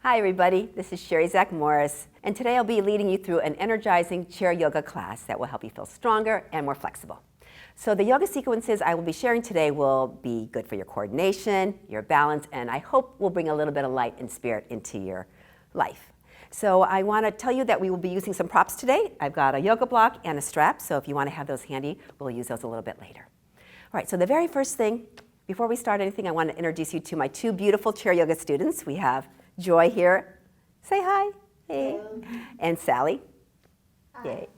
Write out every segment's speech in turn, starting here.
Hi everybody, this is Sherry Zach Morris, and today I'll be leading you through an energizing chair yoga class that will help you feel stronger and more flexible. So the yoga sequences I will be sharing today will be good for your coordination, your balance, and I hope will bring a little bit of light and spirit into your life. So I want to tell you that we will be using some props today. I've got a yoga block and a strap, so if you want to have those handy, we'll use those a little bit later. All right, so the very first thing, before we start anything, I want to introduce you to my two beautiful chair yoga students. We have Joy here, say hi, hey, hello. And Sally, hi. Yay.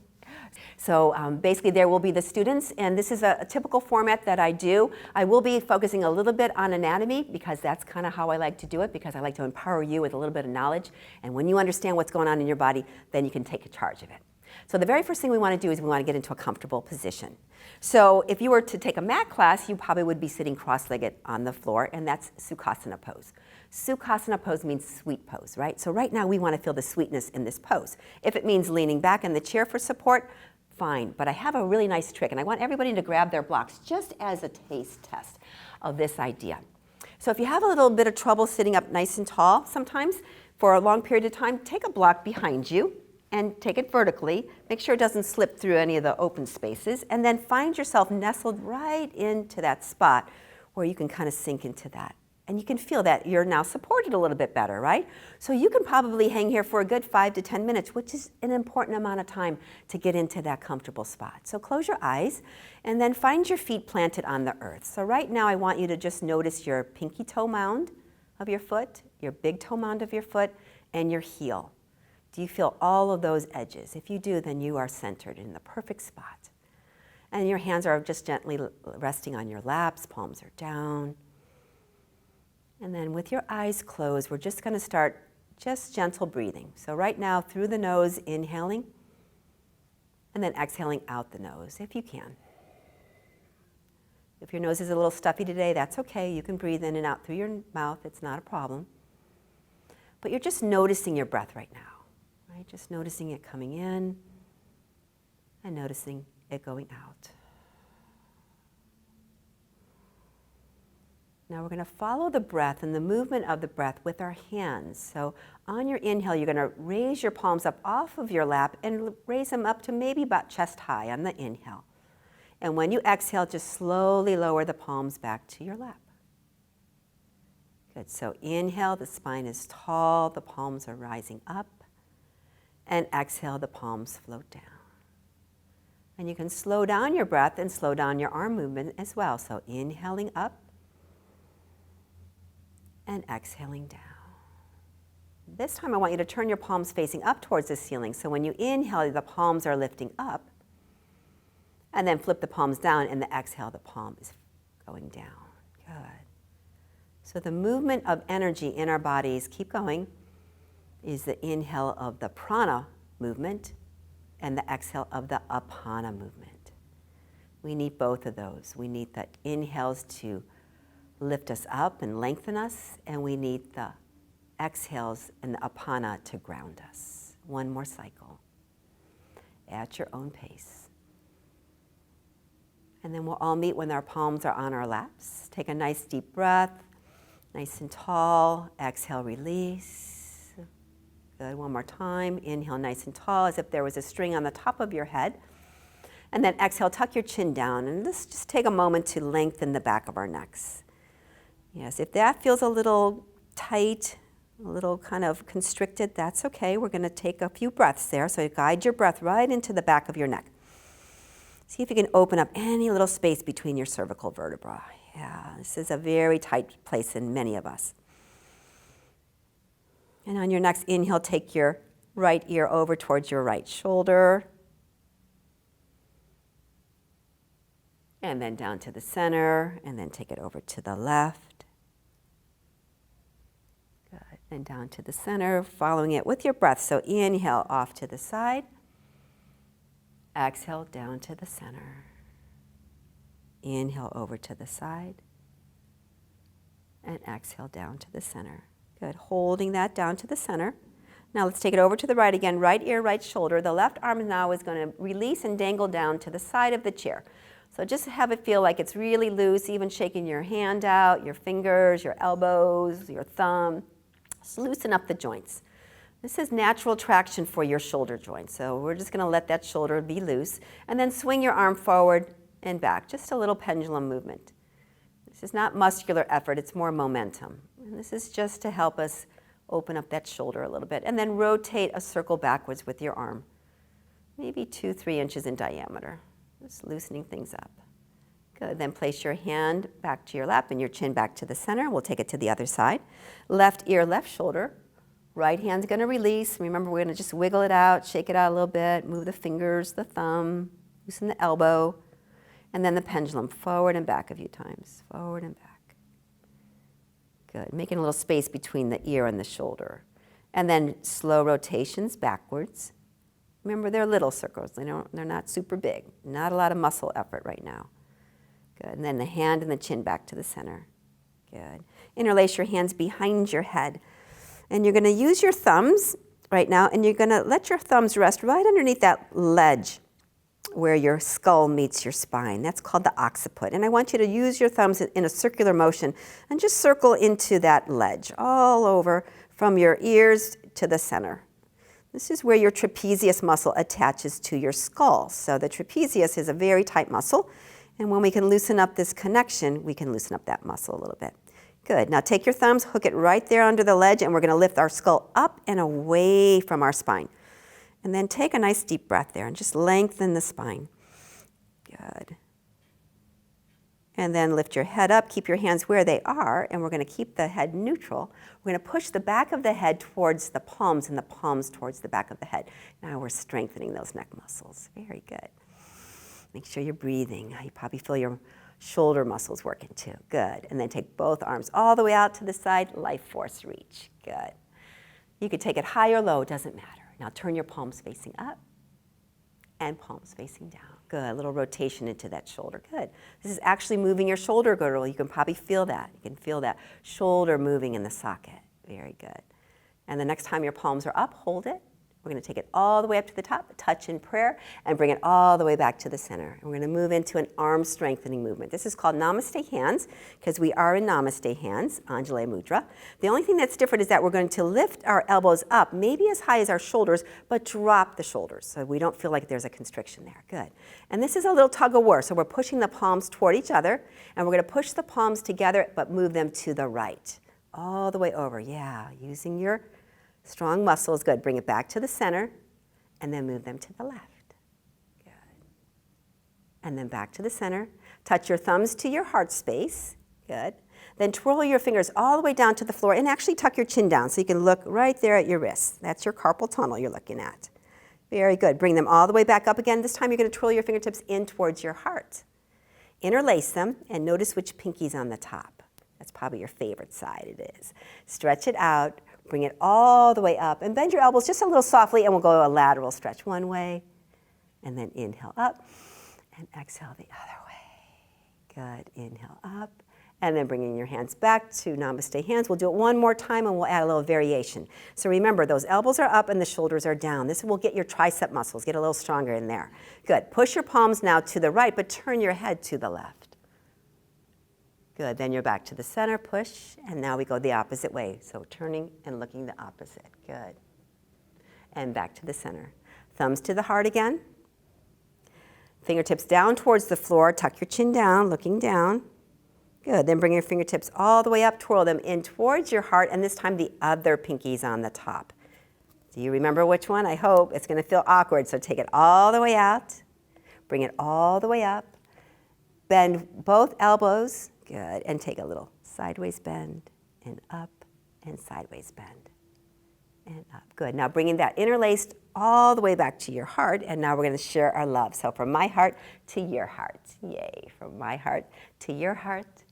So basically there will be the students, and this is a typical format that I do. I will be focusing a little bit on anatomy because that's kind of how I like to do it, because I like to empower you with a little bit of knowledge, and when you understand what's going on in your body, then you can take charge of it. So the very first thing we want to do is we want to get into a comfortable position. So if you were to take a mat class, you probably would be sitting cross-legged on the floor, and that's Sukhasana pose. Sukhasana pose means sweet pose, right? So right now we want to feel the sweetness in this pose. If it means leaning back in the chair for support, fine. But I have a really nice trick, and I want everybody to grab their blocks just as a taste test of this idea. So if you have a little bit of trouble sitting up nice and tall sometimes for a long period of time, take a block behind you and take it vertically. Make sure it doesn't slip through any of the open spaces, and then find yourself nestled right into that spot where you can kind of sink into that. And you can feel that you're now supported a little bit better, right? So you can probably hang here for a good 5 to 10 minutes, which is an important amount of time to get into that comfortable spot. So close your eyes and then find your feet planted on the earth. So right now I want you to just notice your pinky toe mound of your foot, your big toe mound of your foot, and your heel. Do you feel all of those edges? If you do, then you are centered in the perfect spot. And your hands are just gently resting on your laps, palms are down. And then with your eyes closed, we're just going to start just gentle breathing. So right now, through the nose, inhaling, and then exhaling out the nose, if you can. If your nose is a little stuffy today, that's okay. You can breathe in and out through your mouth. It's not a problem. But you're just noticing your breath right now, right? Just noticing it coming in and noticing it going out. Now we're going to follow the breath and the movement of the breath with our hands. So on your inhale, you're going to raise your palms up off of your lap and raise them up to maybe about chest high on the inhale. And when you exhale, just slowly lower the palms back to your lap. Good. So inhale, the spine is tall, the palms are rising up. And exhale, the palms float down. And you can slow down your breath and slow down your arm movement as well. So inhaling up and exhaling down. This time I want you to turn your palms facing up towards the ceiling. So when you inhale, the palms are lifting up, and then flip the palms down, and the exhale, the palm is going down. Good. So the movement of energy in our bodies, keep going, is the inhale of the prana movement and the exhale of the apana movement. We need both of those. We need the inhales to lift us up and lengthen us, and we need the exhales and the apana to ground us. One more cycle at your own pace. And then we'll all meet when our palms are on our laps. Take a nice deep breath, nice and tall. Exhale, release. Good, one more time. Inhale nice and tall as if there was a string on the top of your head. And then exhale, tuck your chin down, and let's just take a moment to lengthen the back of our necks. Yes, if that feels a little tight, a little kind of constricted, that's okay. We're going to take a few breaths there. So guide your breath right into the back of your neck. See if you can open up any little space between your cervical vertebrae. Yeah, this is a very tight place in many of us. And on your next inhale, take your right ear over towards your right shoulder. And then down to the center, and then take it over to the left. Good. And down to the center, following it with your breath. So inhale off to the side. Exhale down to the center. Inhale over to the side. And exhale down to the center. Good. Holding that down to the center. Now let's take it over to the right again. Right ear, right shoulder. The left arm now is going to release and dangle down to the side of the chair. So just have it feel like it's really loose, even shaking your hand out, your fingers, your elbows, your thumb. Just loosen up the joints. This is natural traction for your shoulder joint, so we're just going to let that shoulder be loose, and then swing your arm forward and back, just a little pendulum movement. This is not muscular effort, it's more momentum. And this is just to help us open up that shoulder a little bit, and then rotate a circle backwards with your arm, maybe 2-3 inches in diameter, just loosening things up. Good, then place your hand back to your lap and your chin back to the center. We'll take it to the other side. Left ear, left shoulder. Right hand's gonna release. Remember, we're gonna just wiggle it out, shake it out a little bit, move the fingers, the thumb, loosen the elbow, and then the pendulum, forward and back a few times, forward and back. Good, making a little space between the ear and the shoulder. And then slow rotations backwards. Remember, they're little circles. They're not super big. Not a lot of muscle effort right now. Good, and then the hand and the chin back to the center. Good. Interlace your hands behind your head. And you're gonna use your thumbs right now, and you're gonna let your thumbs rest right underneath that ledge where your skull meets your spine. That's called the occiput. And I want you to use your thumbs in a circular motion and just circle into that ledge all over from your ears to the center. This is where your trapezius muscle attaches to your skull. So the trapezius is a very tight muscle. And when we can loosen up this connection, we can loosen up that muscle a little bit. Good. Now take your thumbs, hook it right there under the ledge, and we're going to lift our skull up and away from our spine. And then take a nice deep breath there and just lengthen the spine. Good. And then lift your head up, keep your hands where they are, and we're going to keep the head neutral. We're going to push the back of the head towards the palms and the palms towards the back of the head. Now we're strengthening those neck muscles. Very good. Make sure you're breathing. You probably feel your shoulder muscles working too. Good. And then take both arms all the way out to the side, life force reach. Good. You could take it high or low, doesn't matter. Now turn your palms facing up and palms facing down. Good. A little rotation into that shoulder. Good. This is actually moving your shoulder girdle. You can probably feel that. You can feel that shoulder moving in the socket. Very good. And the next time your palms are up, hold it. We're going to take it all the way up to the top, touch in prayer, and bring it all the way back to the center. And we're going to move into an arm strengthening movement. This is called Namaste hands, because we are in Namaste hands, Anjali Mudra. The only thing that's different is that we're going to lift our elbows up, maybe as high as our shoulders, but drop the shoulders so we don't feel like there's a constriction there. Good. And this is a little tug of war. So we're pushing the palms toward each other, and we're going to push the palms together, but move them to the right, all the way over. Yeah, using your strong muscles. Good. Bring it back to the center, and then move them to the left. Good. And then back to the center. Touch your thumbs to your heart space. Good. Then twirl your fingers all the way down to the floor, and actually tuck your chin down so you can look right there at your wrists. That's your carpal tunnel you're looking at. Very good. Bring them all the way back up again. This time you're going to twirl your fingertips in towards your heart. Interlace them, and notice which pinky's on the top. That's probably your favorite side. It is. Stretch it out. Bring it all the way up, and bend your elbows just a little softly, and we'll go a lateral stretch one way, and then inhale up, and exhale the other way. Good. Inhale up, and then bringing your hands back to Namaste hands. We'll do it one more time, and we'll add a little variation. So remember, those elbows are up and the shoulders are down. This will get your tricep muscles, get a little stronger in there. Good. Push your palms now to the right, but turn your head to the left. Good, then you're back to the center, push, and now we go the opposite way. So turning and looking the opposite, good. And back to the center. Thumbs to the heart again. Fingertips down towards the floor, tuck your chin down, looking down. Good, then bring your fingertips all the way up, twirl them in towards your heart, and this time the other pinky's on the top. Do you remember which one? I hope. It's gonna feel awkward, so take it all the way out, bring it all the way up, bend both elbows. Good, and take a little sideways bend, and sideways bend, and up. Good, now bringing that interlaced all the way back to your heart, and now we're going to share our love. So from my heart to your heart, yay. From my heart to your heart,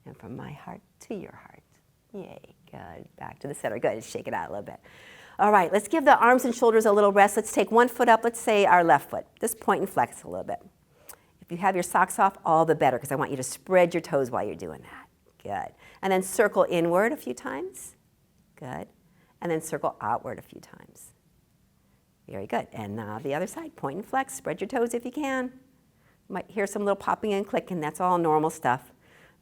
and from my heart to your heart, yay. Good, back to the center, good, shake it out a little bit. All right, let's give the arms and shoulders a little rest. Let's take one foot up, let's say our left foot. Just point and flex a little bit. If you have your socks off, all the better, because I want you to spread your toes while you're doing that. Good. And then circle inward a few times. Good. And then circle outward a few times. Very good. And now the other side, point and flex, spread your toes if you can. You might hear some little popping and clicking, that's all normal stuff.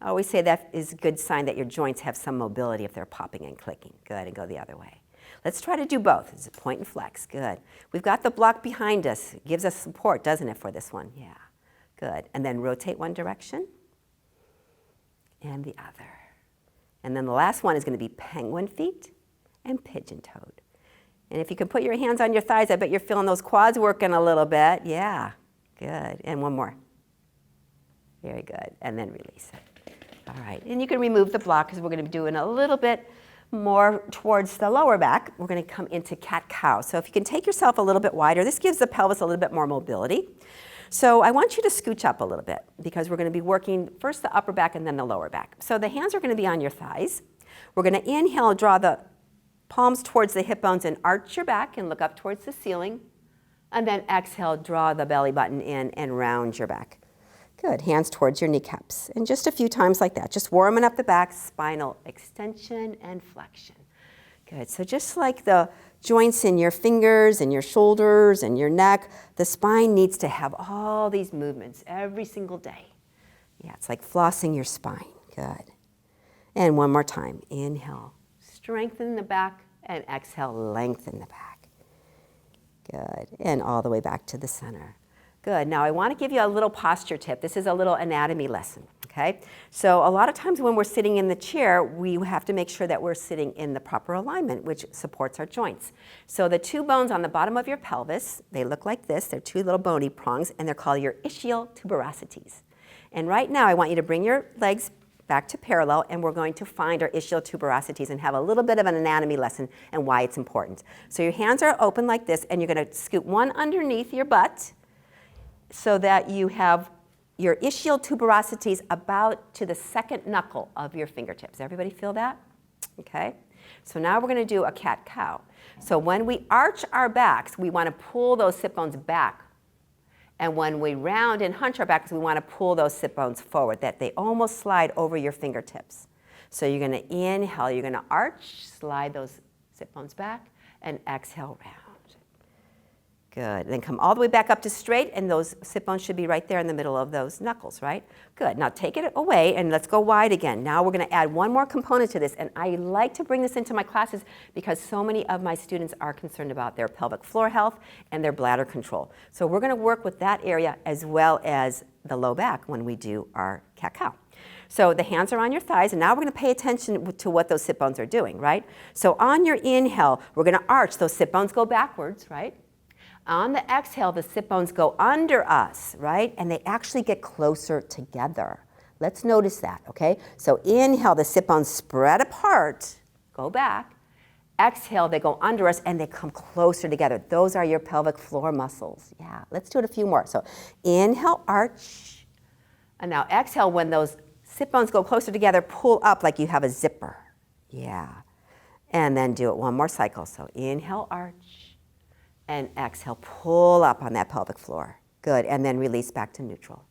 I always say that is a good sign that your joints have some mobility if they're popping and clicking. Good, and go the other way. Let's try to do both. It's a point and flex. Good. We've got the block behind us. It gives us support, doesn't it, for this one? Yeah. Good. And then rotate one direction and the other. And then the last one is going to be penguin feet and pigeon-toed. And if you can put your hands on your thighs, I bet you're feeling those quads working a little bit. Yeah. Good. And one more. Very good. And then release it. All right. And you can remove the block because we're going to be doing a little bit more towards the lower back. We're going to come into cat-cow. So if you can take yourself a little bit wider, this gives the pelvis a little bit more mobility. So I want you to scooch up a little bit because we're going to be working first the upper back and then the lower back. So the hands are going to be on your thighs. We're going to inhale, draw the palms towards the hip bones and arch your back and look up towards the ceiling. And then exhale, draw the belly button in and round your back. Good, hands towards your kneecaps. And just a few times like that, just warming up the back, spinal extension and flexion. Good, so just like the joints in your fingers and your shoulders and your neck, the spine needs to have all these movements every single day. Yeah, it's like flossing your spine. Good. And one more time, inhale, strengthen the back, and exhale, lengthen the back. Good, and all the way back to the center. Good. Now I want to give you a little posture tip. This is a little anatomy lesson, okay? So a lot of times when we're sitting in the chair, we have to make sure that we're sitting in the proper alignment, which supports our joints. So the two bones on the bottom of your pelvis, they look like this. They're two little bony prongs, and they're called your ischial tuberosities. And right now I want you to bring your legs back to parallel, and we're going to find our ischial tuberosities and have a little bit of an anatomy lesson and why it's important. So your hands are open like this, and you're going to scoot one underneath your butt, so that you have your ischial tuberosities about to the second knuckle of your fingertips. Everybody feel that? Okay. So now we're going to do a cat-cow. So when we arch our backs, we want to pull those sit bones back. And when we round and hunch our backs, we want to pull those sit bones forward, that they almost slide over your fingertips. So you're going to inhale, you're going to arch, slide those sit bones back, and exhale, round. Good. Then come all the way back up to straight, and those sit bones should be right there in the middle of those knuckles, right? Good. Now take it away, and let's go wide again. Now we're going to add one more component to this, and I like to bring this into my classes because so many of my students are concerned about their pelvic floor health and their bladder control. So we're going to work with that area as well as the low back when we do our cat-cow. So the hands are on your thighs, and now we're going to pay attention to what those sit bones are doing, right? So on your inhale, we're going to arch. Those sit bones go backwards, right? On the exhale, the sit bones go under us, right? And they actually get closer together. Let's notice that, okay? So inhale, the sit bones spread apart, go back. Exhale, they go under us and they come closer together. Those are your pelvic floor muscles. Yeah, let's do it a few more. So inhale, arch. And now exhale, when those sit bones go closer together, pull up like you have a zipper. Yeah. And then do it one more cycle. So inhale, arch. And exhale, pull up on that pelvic floor. Good, and then release back to neutral.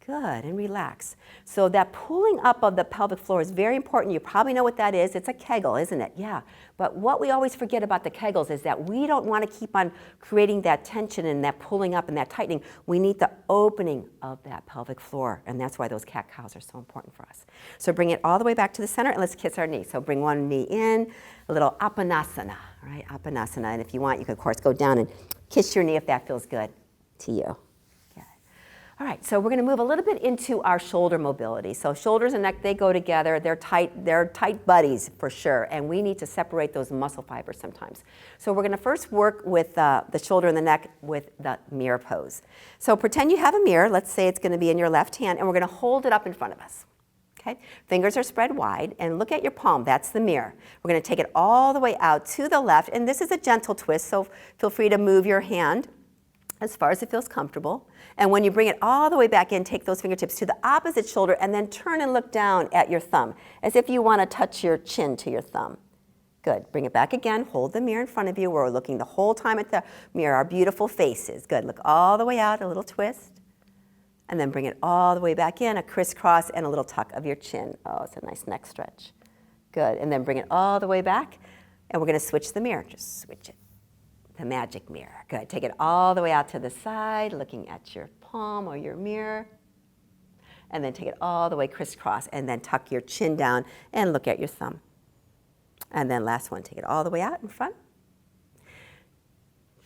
Good, and relax. So that pulling up of the pelvic floor is very important. You probably know what that is. It's a Kegel, isn't it? Yeah. But what we always forget about the Kegels is that we don't want to keep on creating that tension and that pulling up and that tightening. We need the opening of that pelvic floor, and that's why those cat-cows are so important for us. So bring it all the way back to the center, and let's kiss our knee. So bring one knee in, a little apanasana, right? Apanasana, and if you want, you can, of course, go down and kiss your knee if that feels good to you. All right, so we're going to move a little bit into our shoulder mobility. So shoulders and neck, they go together. They're tight buddies for sure, and we need to separate those muscle fibers sometimes. So we're going to first work with the shoulder and the neck with the mirror pose. So pretend you have a mirror. Let's say it's going to be in your left hand, and we're going to hold it up in front of us. Okay? Fingers are spread wide, and look at your palm. That's the mirror. We're going to take it all the way out to the left, and this is a gentle twist, so feel free to move your hand as far as it feels comfortable. And when you bring it all the way back in, take those fingertips to the opposite shoulder and then turn and look down at your thumb, as if you want to touch your chin to your thumb. Good. Bring it back again. Hold the mirror in front of you. We're looking the whole time at the mirror, our beautiful faces. Good. Look all the way out, a little twist. And then bring it all the way back in, a crisscross and a little tuck of your chin. Oh, it's a nice neck stretch. Good. And then bring it all the way back. And we're going to switch the mirror. Just switch it. The magic mirror. Good. Take it all the way out to the side, looking at your palm or your mirror. and then take it all the way crisscross, and then tuck your chin down and look at your thumb. And then last one, take it all the way out in front.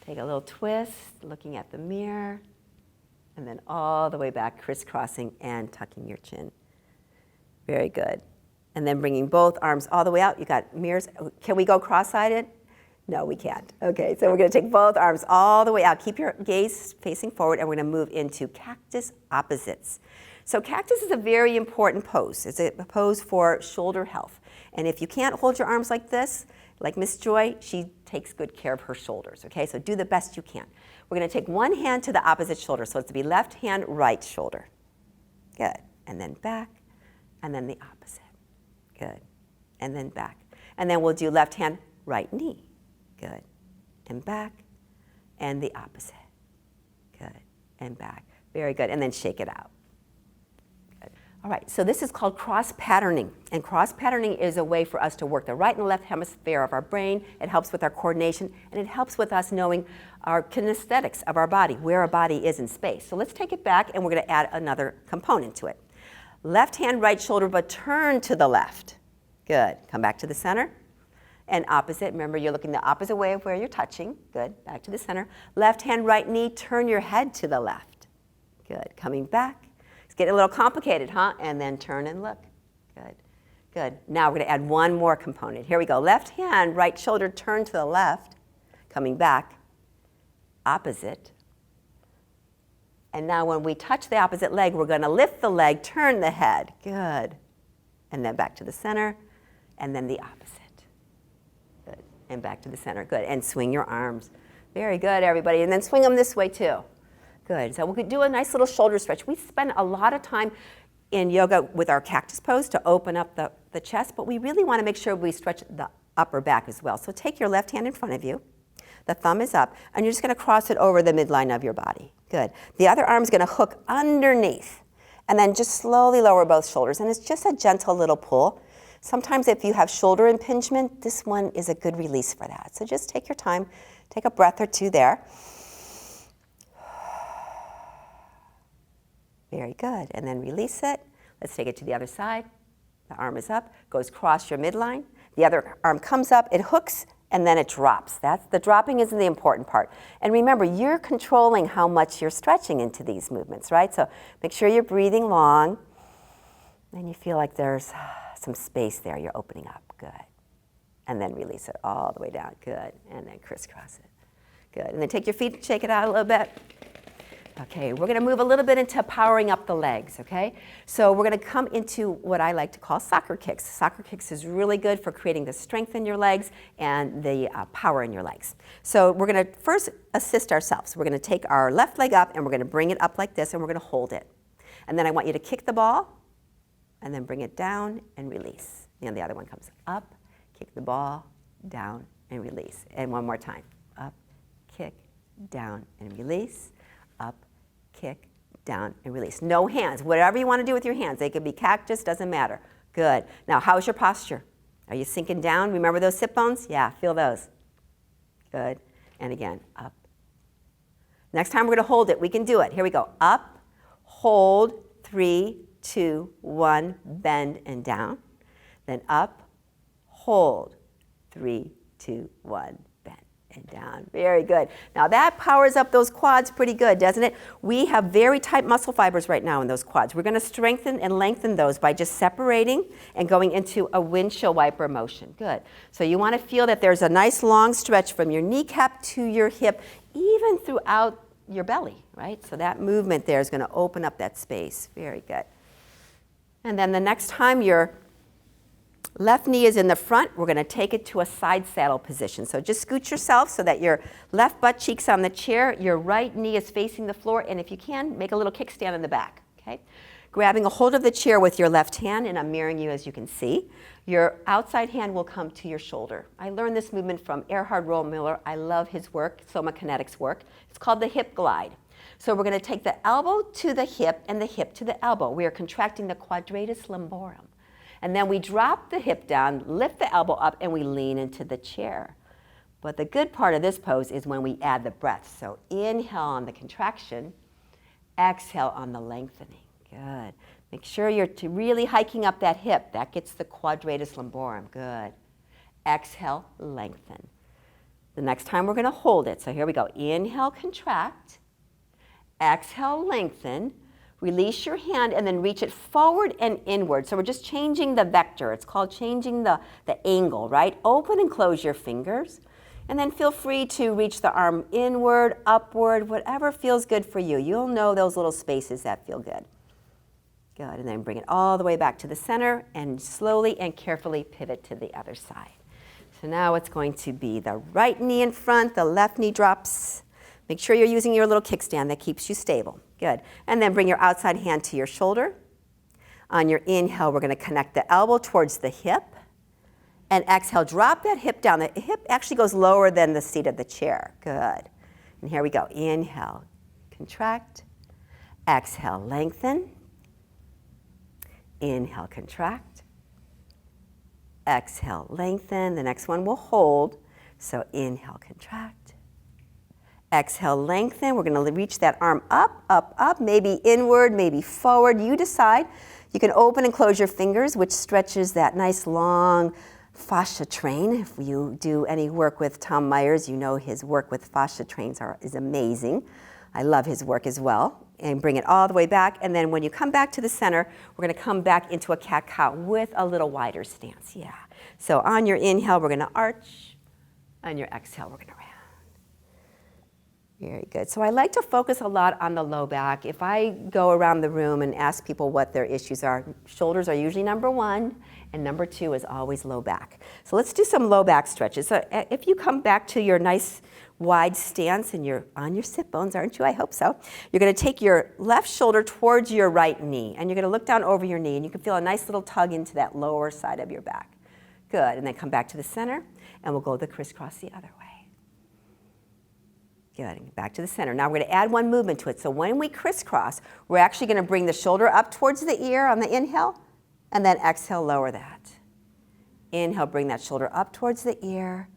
Take a little twist, looking at the mirror, and then all the way back, crisscrossing and tucking your chin. Very good. And then bringing both arms all the way out. You got mirrors. Can we go cross-sided? No, we can't. Okay, so we're going to take both arms all the way out. Keep your gaze facing forward, and we're going to move into cactus opposites. So cactus is a very important pose. It's a pose for shoulder health. And if you can't hold your arms like this, like Miss Joy, she takes good care of her shoulders, okay? So do the best you can. We're going to take one hand to the opposite shoulder. So it's to be left hand, right shoulder. Good. And then back, and then the opposite. Good. And then back. And then we'll do left hand, right knee. Good. And back, and the opposite. Good. And back. Very good. And then shake it out. Good. All right, so this is called cross-patterning. And cross-patterning is a way for us to work the right and left hemisphere of our brain. It helps with our coordination, and it helps with us knowing our kinesthetics of our body, where our body is in space. So let's take it back, and we're going to add another component to it. Left hand, right shoulder, but turn to the left. Good. Come back to the center. And opposite. Remember, you're looking the opposite way of where you're touching. Good. Back to the center. Left hand, right knee. Turn your head to the left. Good. Coming back. It's getting a little complicated, huh? And then turn and look. Good. Good. Now we're going to add one more component. Here we go. Left hand, right shoulder, turn to the left. Coming back. Opposite. And now when we touch the opposite leg, we're going to lift the leg, turn the head. Good. And then back to the center. And then the opposite. Good. And back to the center. Good. And swing your arms. Very good, everybody. And then swing them this way, too. Good. So we could do a nice little shoulder stretch. We spend a lot of time in yoga with our cactus pose to open up the chest, but we really want to make sure we stretch the upper back as well. So take your left hand in front of you. The thumb is up, and you're just going to cross it over the midline of your body. Good. The other arm's going to hook underneath, and then just slowly lower both shoulders. And it's just a gentle little pull. Sometimes if you have shoulder impingement, this one is a good release for that. So just take your time. Take a breath or two there. Very good. And then release it. Let's take it to the other side. The arm is up, goes across your midline. The other arm comes up, it hooks, and then it drops. The dropping isn't the important part. And remember, you're controlling how much you're stretching into these movements, right? So make sure you're breathing long. And you feel like there's some space there. You're opening up. Good. And then release it all the way down. Good. And then crisscross it. Good. And then take your feet and shake it out a little bit. Okay, we're going to move a little bit into powering up the legs, okay? So we're going to come into what I like to call soccer kicks. Soccer kicks is really good for creating the strength in your legs and the power in your legs. So we're going to first assist ourselves. We're going to take our left leg up, and we're going to bring it up like this, and we're going to hold it. And then I want you to kick the ball, and then bring it down and release. And the other one comes up, kick the ball, down, and release. And one more time. Up, kick, down, and release. Up, kick, down, and release. No hands. Whatever you want to do with your hands. They could be cactus, doesn't matter. Good. Now, how's your posture? Are you sinking down? Remember those sit bones? Yeah, feel those. Good. And again, up. Next time we're going to hold it. We can do it. Here we go. Up, hold, 3, 2, 1, bend, and down. Then up, hold, 3, 2, 1, bend. And down. Very good. Now that powers up those quads pretty good, doesn't it? We have very tight muscle fibers right now in those quads. We're going to strengthen and lengthen those by just separating and going into a windshield wiper motion. Good. So you want to feel that there's a nice long stretch from your kneecap to your hip, even throughout your belly, right? So that movement there is going to open up that space. Very good. And then the next time your left knee is in the front, we're going to take it to a side saddle position. So just scoot yourself so that your left butt cheek's on the chair, your right knee is facing the floor, and if you can, make a little kickstand in the back, okay? Grabbing a hold of the chair with your left hand, and I'm mirroring you as you can see. Your outside hand will come to your shoulder. I learned this movement from Erhard Rollmiller. I love his work, Soma Kinetics work. It's called the hip glide. So we're going to take the elbow to the hip and the hip to the elbow. We are contracting the quadratus lumborum. And then we drop the hip down, lift the elbow up, and we lean into the chair. But the good part of this pose is when we add the breath. So inhale on the contraction, exhale on the lengthening. Good. Make sure you're really hiking up that hip. That gets the quadratus lumborum. Good. Exhale, lengthen. The next time we're going to hold it. So here we go. Inhale, contract. Exhale, lengthen. Release your hand and then reach it forward and inward. So we're just changing the vector. It's called changing the angle, right? Open and close your fingers. And then feel free to reach the arm inward, upward, whatever feels good for you. You'll know those little spaces that feel good. Good, and then bring it all the way back to the center and slowly and carefully pivot to the other side. So now it's going to be the right knee in front, the left knee drops. Make sure you're using your little kickstand that keeps you stable. Good, and then bring your outside hand to your shoulder. On your inhale, we're going to connect the elbow towards the hip. And exhale, drop that hip down. The hip actually goes lower than the seat of the chair. Good. And here we go. Inhale, contract. Exhale, lengthen. Inhale, contract. Exhale, lengthen. The next one we'll hold. So inhale, contract. Exhale, lengthen. We're going to reach that arm up, up, up, maybe inward, maybe forward. You decide. You can open and close your fingers, which stretches that nice long fascia train. If you do any work with Tom Myers, you know his work with fascia trains is amazing. I love his work as well. And bring it all the way back. And then when you come back to the center, we're going to come back into a cat-cow with a little wider stance. Yeah. So on your inhale, we're going to arch. On your exhale, we're going to round. Very good. So I like to focus a lot on the low back. If I go around the room and ask people what their issues are, shoulders are usually number one, and number two is always low back. So let's do some low back stretches. So if you come back to your nice wide stance and you're on your sit bones, aren't you? I hope so. You're going to take your left shoulder towards your right knee, and you're going to look down over your knee, and you can feel a nice little tug into that lower side of your back. Good. And then come back to the center, and we'll go the crisscross the other way. Good. And back to the center. Now we're going to add one movement to it. So when we crisscross, we're actually going to bring the shoulder up towards the ear on the inhale, and then exhale, lower that. Inhale, bring that shoulder up towards the ear,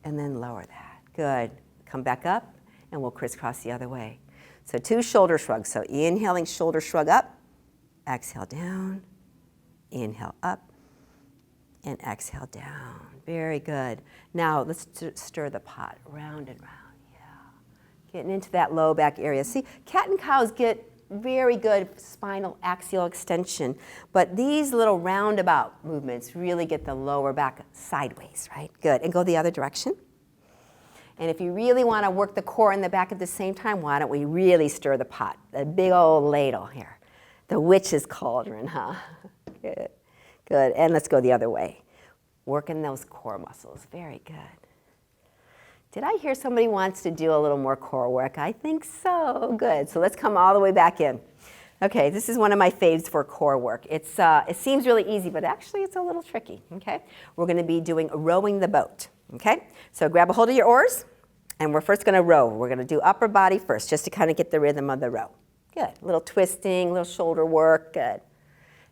and then lower that. Good. Come back up, and we'll crisscross the other way. So 2 shoulder shrugs. So inhaling, shoulder shrug up. Exhale, down. Inhale, up. And exhale, down. Very good. Now let's stir the pot round and round. Yeah. Getting into that low back area. See, cat and cows get very good spinal axial extension, but these little roundabout movements really get the lower back sideways, right? Good. And go the other direction. And if you really want to work the core and the back at the same time, why don't we really stir the pot? The big old ladle here. The witch's cauldron, huh? Good. Good. And let's go the other way. Working those core muscles. Very good. Did I hear somebody wants to do a little more core work? I think so. Good. So let's come all the way back in. Okay, this is one of my faves for core work. It seems really easy, but actually it's a little tricky, okay? We're going to be doing rowing the boat, okay? So grab a hold of your oars, and we're first going to row. We're going to do upper body first, just to kind of get the rhythm of the row. Good. A little twisting, a little shoulder work. Good.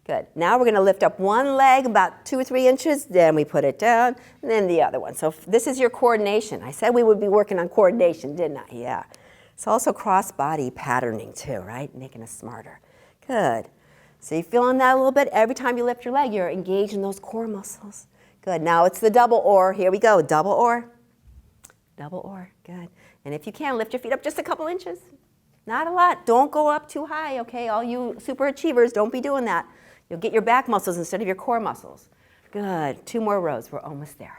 Good. Now we're going to lift up one leg about 2 or 3 inches, then we put it down, and then the other one. So this is your coordination. I said we would be working on coordination, didn't I? Yeah. It's also cross-body patterning too, right? Making us smarter. Good. So you're feeling that a little bit? Every time you lift your leg, you're engaging those core muscles. Good. Now it's the double oar. Here we go. Double oar. Double oar. Good. And if you can, lift your feet up just a couple inches. Not a lot. Don't go up too high, okay? All you super achievers, don't be doing that. You'll get your back muscles instead of your core muscles. Good. 2 more rows. We're almost there.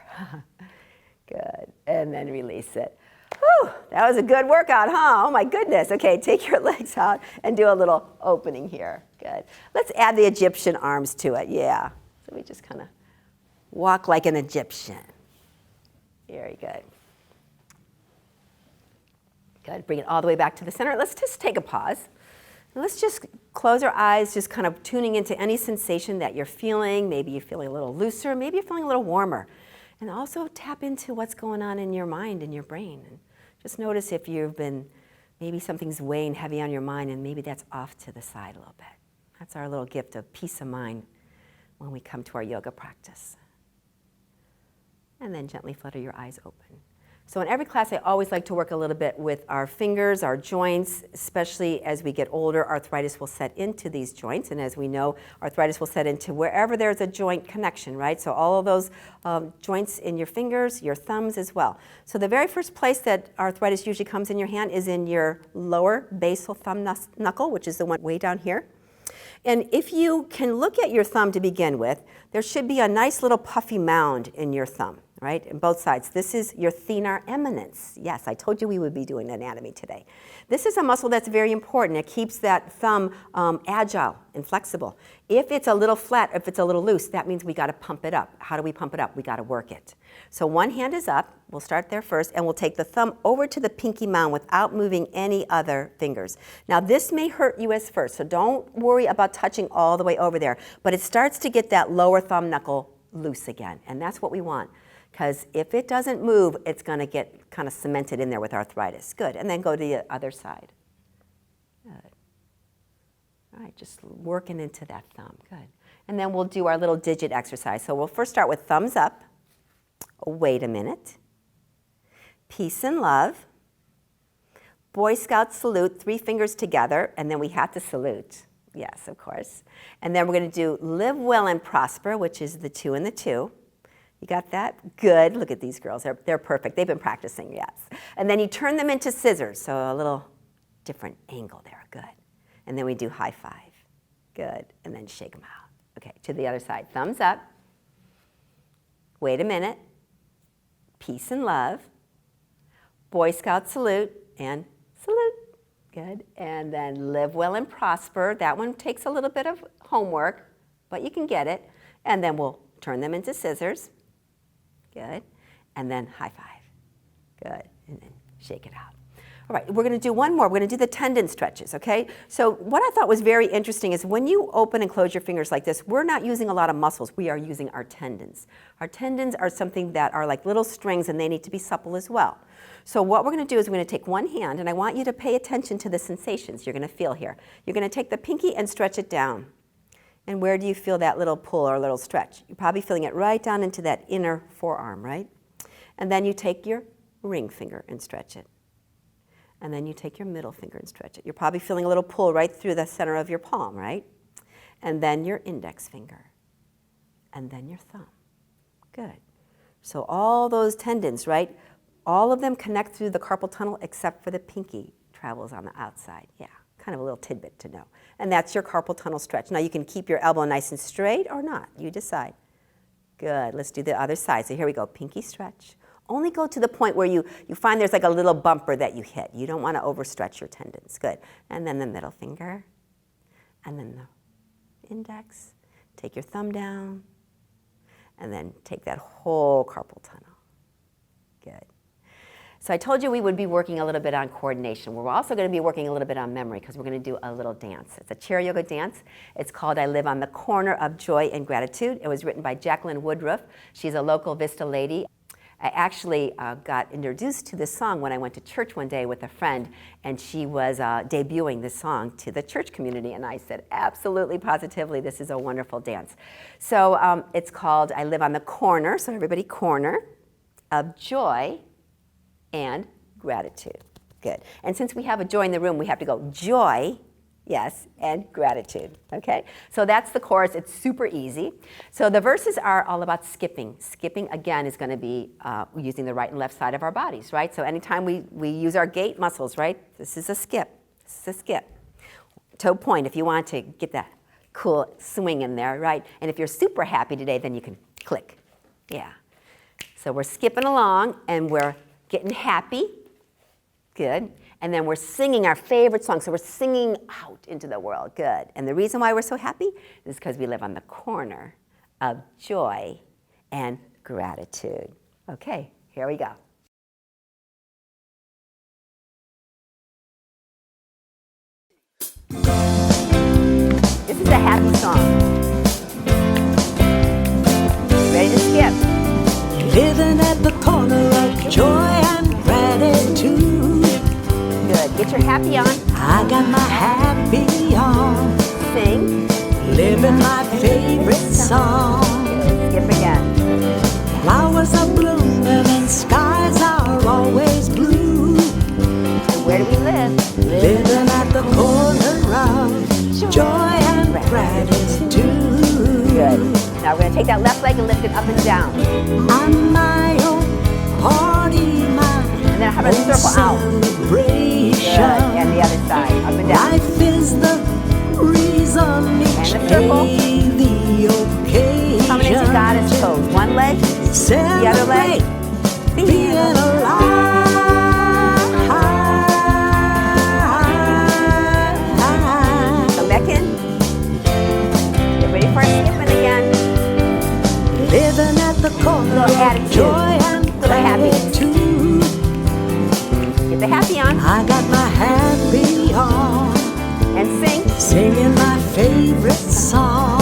Good. And then release it. Whew, that was a good workout, huh? Oh my goodness. Okay, take your legs out and do a little opening here. Good. Let's add the Egyptian arms to it. Yeah. So we just kind of walk like an Egyptian. Very good. Good. Bring it all the way back to the center. Let's just take a pause. And let's just close our eyes, just kind of tuning into any sensation that you're feeling. Maybe you're feeling a little looser. Maybe you're feeling a little warmer. And also tap into what's going on in your mind and your brain. And just notice if you've been, maybe something's weighing heavy on your mind, and maybe that's off to the side a little bit. That's our little gift of peace of mind when we come to our yoga practice. And then gently flutter your eyes open. So in every class, I always like to work a little bit with our fingers, our joints, especially as we get older, arthritis will set into these joints. And as we know, arthritis will set into wherever there's a joint connection, right? So all of those joints in your fingers, your thumbs as well. So the very first place that arthritis usually comes in your hand is in your lower basal thumb knuckle, which is the one way down here. And if you can look at your thumb to begin with, there should be a nice little puffy mound in your thumb, right? In both sides. This is your thenar eminence. Yes, I told you we would be doing anatomy today. This is a muscle that's very important. It keeps that thumb agile and flexible. If it's a little flat, if it's a little loose, that means we got to pump it up. How do we pump it up? We got to work it. So one hand is up. We'll start there first, and we'll take the thumb over to the pinky mound without moving any other fingers. Now this may hurt you as first, so don't worry about touching all the way over there. But it starts to get that lower thumb knuckle loose again, and that's what we want. Because if it doesn't move, it's going to get kind of cemented in there with arthritis. Good. And then go to the other side. Good. All right, just working into that thumb. Good. And then we'll do our little digit exercise. So we'll first start with thumbs up. Wait a minute. Peace and love. Boy Scout salute, 3 fingers together, and then we have to salute. Yes, of course. And then we're going to do live well and prosper, which is the 2 and the 2. You got that? Good. Look at these girls. They're perfect. They've been practicing, yes. And then you turn them into scissors, so a little different angle there. Good. And then we do high five. Good. And then shake them out. Okay, to the other side. Thumbs up. Wait a minute. Peace and love. Boy Scout salute and salute. Good. And then live well and prosper. That one takes a little bit of homework, but you can get it. And then we'll turn them into scissors. Good. And then high five. Good. And then shake it out. All right, we're going to do one more. We're going to do the tendon stretches, okay? So what I thought was very interesting is when you open and close your fingers like this, we're not using a lot of muscles. We are using our tendons. Our tendons are something that are like little strings, and they need to be supple as well. So what we're going to do is we're going to take one hand, and I want you to pay attention to the sensations you're going to feel here. You're going to take the pinky and stretch it down. And where do you feel that little pull or little stretch? You're probably feeling it right down into that inner forearm, right? And then you take your ring finger and stretch it. And then you take your middle finger and stretch it. You're probably feeling a little pull right through the center of your palm, right? And then your index finger. And then your thumb. Good. So all those tendons, right? All of them connect through the carpal tunnel except for the pinky travels on the outside. Yeah, kind of a little tidbit to know. And that's your carpal tunnel stretch. Now you can keep your elbow nice and straight or not. You decide. Good. Let's do the other side. So here we go. Pinky stretch. Only go to the point where you find there's like a little bumper that you hit. You don't want to overstretch your tendons. Good. And then the middle finger. And then the index. Take your thumb down. And then take that whole carpal tunnel. Good. So I told you we would be working a little bit on coordination. We're also going to be working a little bit on memory because we're going to do a little dance. It's a chair yoga dance. It's called I Live on the Corner of Joy and Gratitude. It was written by Jacqueline Woodruff. She's a local Vista lady. I actually got introduced to this song when I went to church one day with a friend, and she was debuting this song to the church community, and I said, absolutely, positively, this is a wonderful dance. So it's called I Live on the Corner, so everybody corner, of joy and gratitude. Good. And since we have a joy in the room, we have to go joy, yes, and gratitude, okay? So that's the chorus. It's super easy. So the verses are all about skipping. Skipping, again, is going to be using the right and left side of our bodies, right? So anytime we use our gait muscles, right? This is a skip. This is a skip. Toe point, if you want to get that cool swing in there, right? And if you're super happy today, then you can click. Yeah. So we're skipping along, and we're getting happy. Good. And then we're singing our favorite song. So we're singing out into the world. Good. And the reason why we're so happy is because we live on the corner of joy and gratitude. Okay, here we go. This is a happy song. Ready to skip? Living at the corner of joy and gratitude. Good. Get your happy on. I got my happy on. Sing. Living my favorite song. Good. Skip again. Flowers are blooming and skies are all Now we're going to take that left leg and lift it up and down. I'm my own party, my And then have a circle out. celebration. Good. And the other side. Up and down. Life is the reason each And the circle. day, the occasion. Coming into goddess pose. One leg, the other leg. Being alive. Come back in. Get ready for a skipping again. Living at the corner Little of attitude. joy and Little happy. gratitude. Get the happy on. I got my happy on, And sing. singing my favorite song.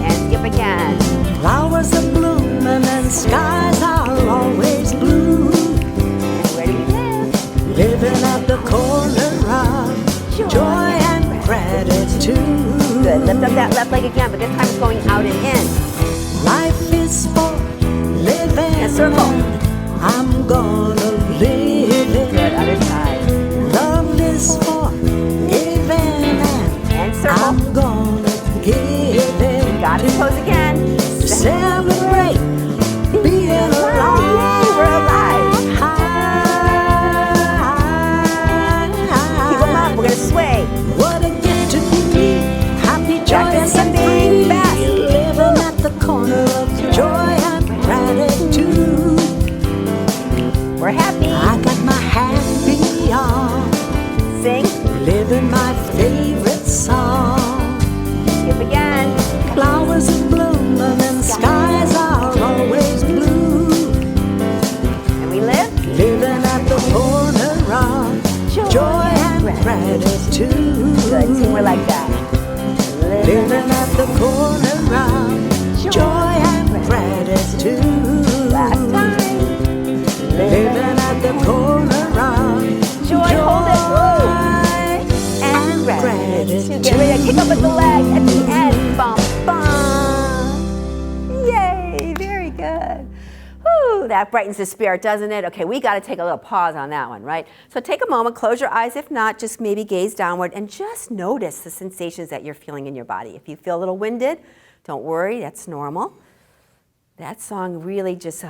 And skip again. Flowers are blooming and skies are always blue. And where do you live? Living at the corner of joy and gratitude. Good. Lift up that left leg again, but this time it's going out and in. Life is for living. And circle. I'm gonna live it. Good. Other side. Love is for giving And circle. I'm gonna give it. Goddess pose again. Celebrate being alive. Yay, we're alive. Keep them up. We're going to sway. What a gift to be happy, joyous, and skipping free. fast. Living at the corner of joy and gratitude. We're happy. I got my happy on, Sing. living my favorite song. Skip again. Flowers are blooming and skies are always blue. And we live. Living at the corner of joy and gratitude. Good. See, we're like that. Living at the corner of joy and gratitude. Last time. Living at the corner of Joy. Hold it. Woo. And gratitude. Get ready to kick up with the leg at the end. Bum, bum. Yay. Very good. Woo, that brightens the spirit, doesn't it? Okay, we got to take a little pause on that one, right? So take a moment, close your eyes. If not, just maybe gaze downward and just notice the sensations that you're feeling in your body. If you feel a little winded, don't worry, that's normal. That song really just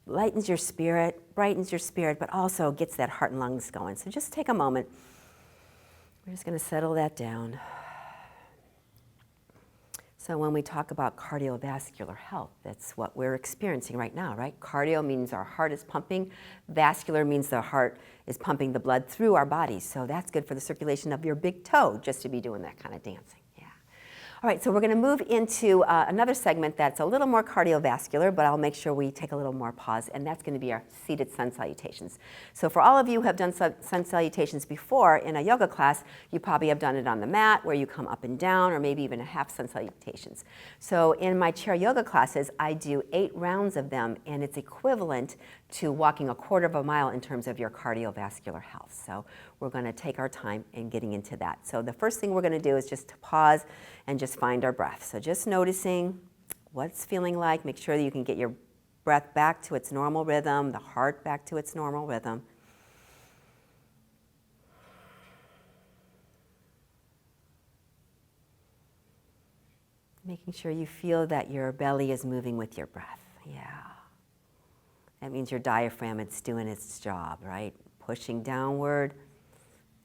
lightens your spirit, brightens your spirit, but also gets that heart and lungs going. So just take a moment. We're just going to settle that down. So when we talk about cardiovascular health, that's what we're experiencing right now, right? Cardio means our heart is pumping. Vascular means the heart is pumping the blood through our bodies. So that's good for the circulation of your big toe, just to be doing that kind of dancing. Yeah. All right, so we're going to move into another segment that's a little more cardiovascular, but I'll make sure we take a little more pause, and that's going to be our seated sun salutations. So for all of you who have done sun salutations before in a yoga class, you probably have done it on the mat where you come up and down, or maybe even a half sun salutations. So in my chair yoga classes, I do 8 rounds of them, and it's equivalent to walking a quarter of a mile in terms of your cardiovascular health. So we're going to take our time in getting into that. So the first thing we're going to do is just to pause and just find our breath. So just noticing what it's feeling like. Make sure that you can get your breath back to its normal rhythm, the heart back to its normal rhythm. Making sure you feel that your belly is moving with your breath. Yeah. That means your diaphragm is doing its job, right? Pushing downward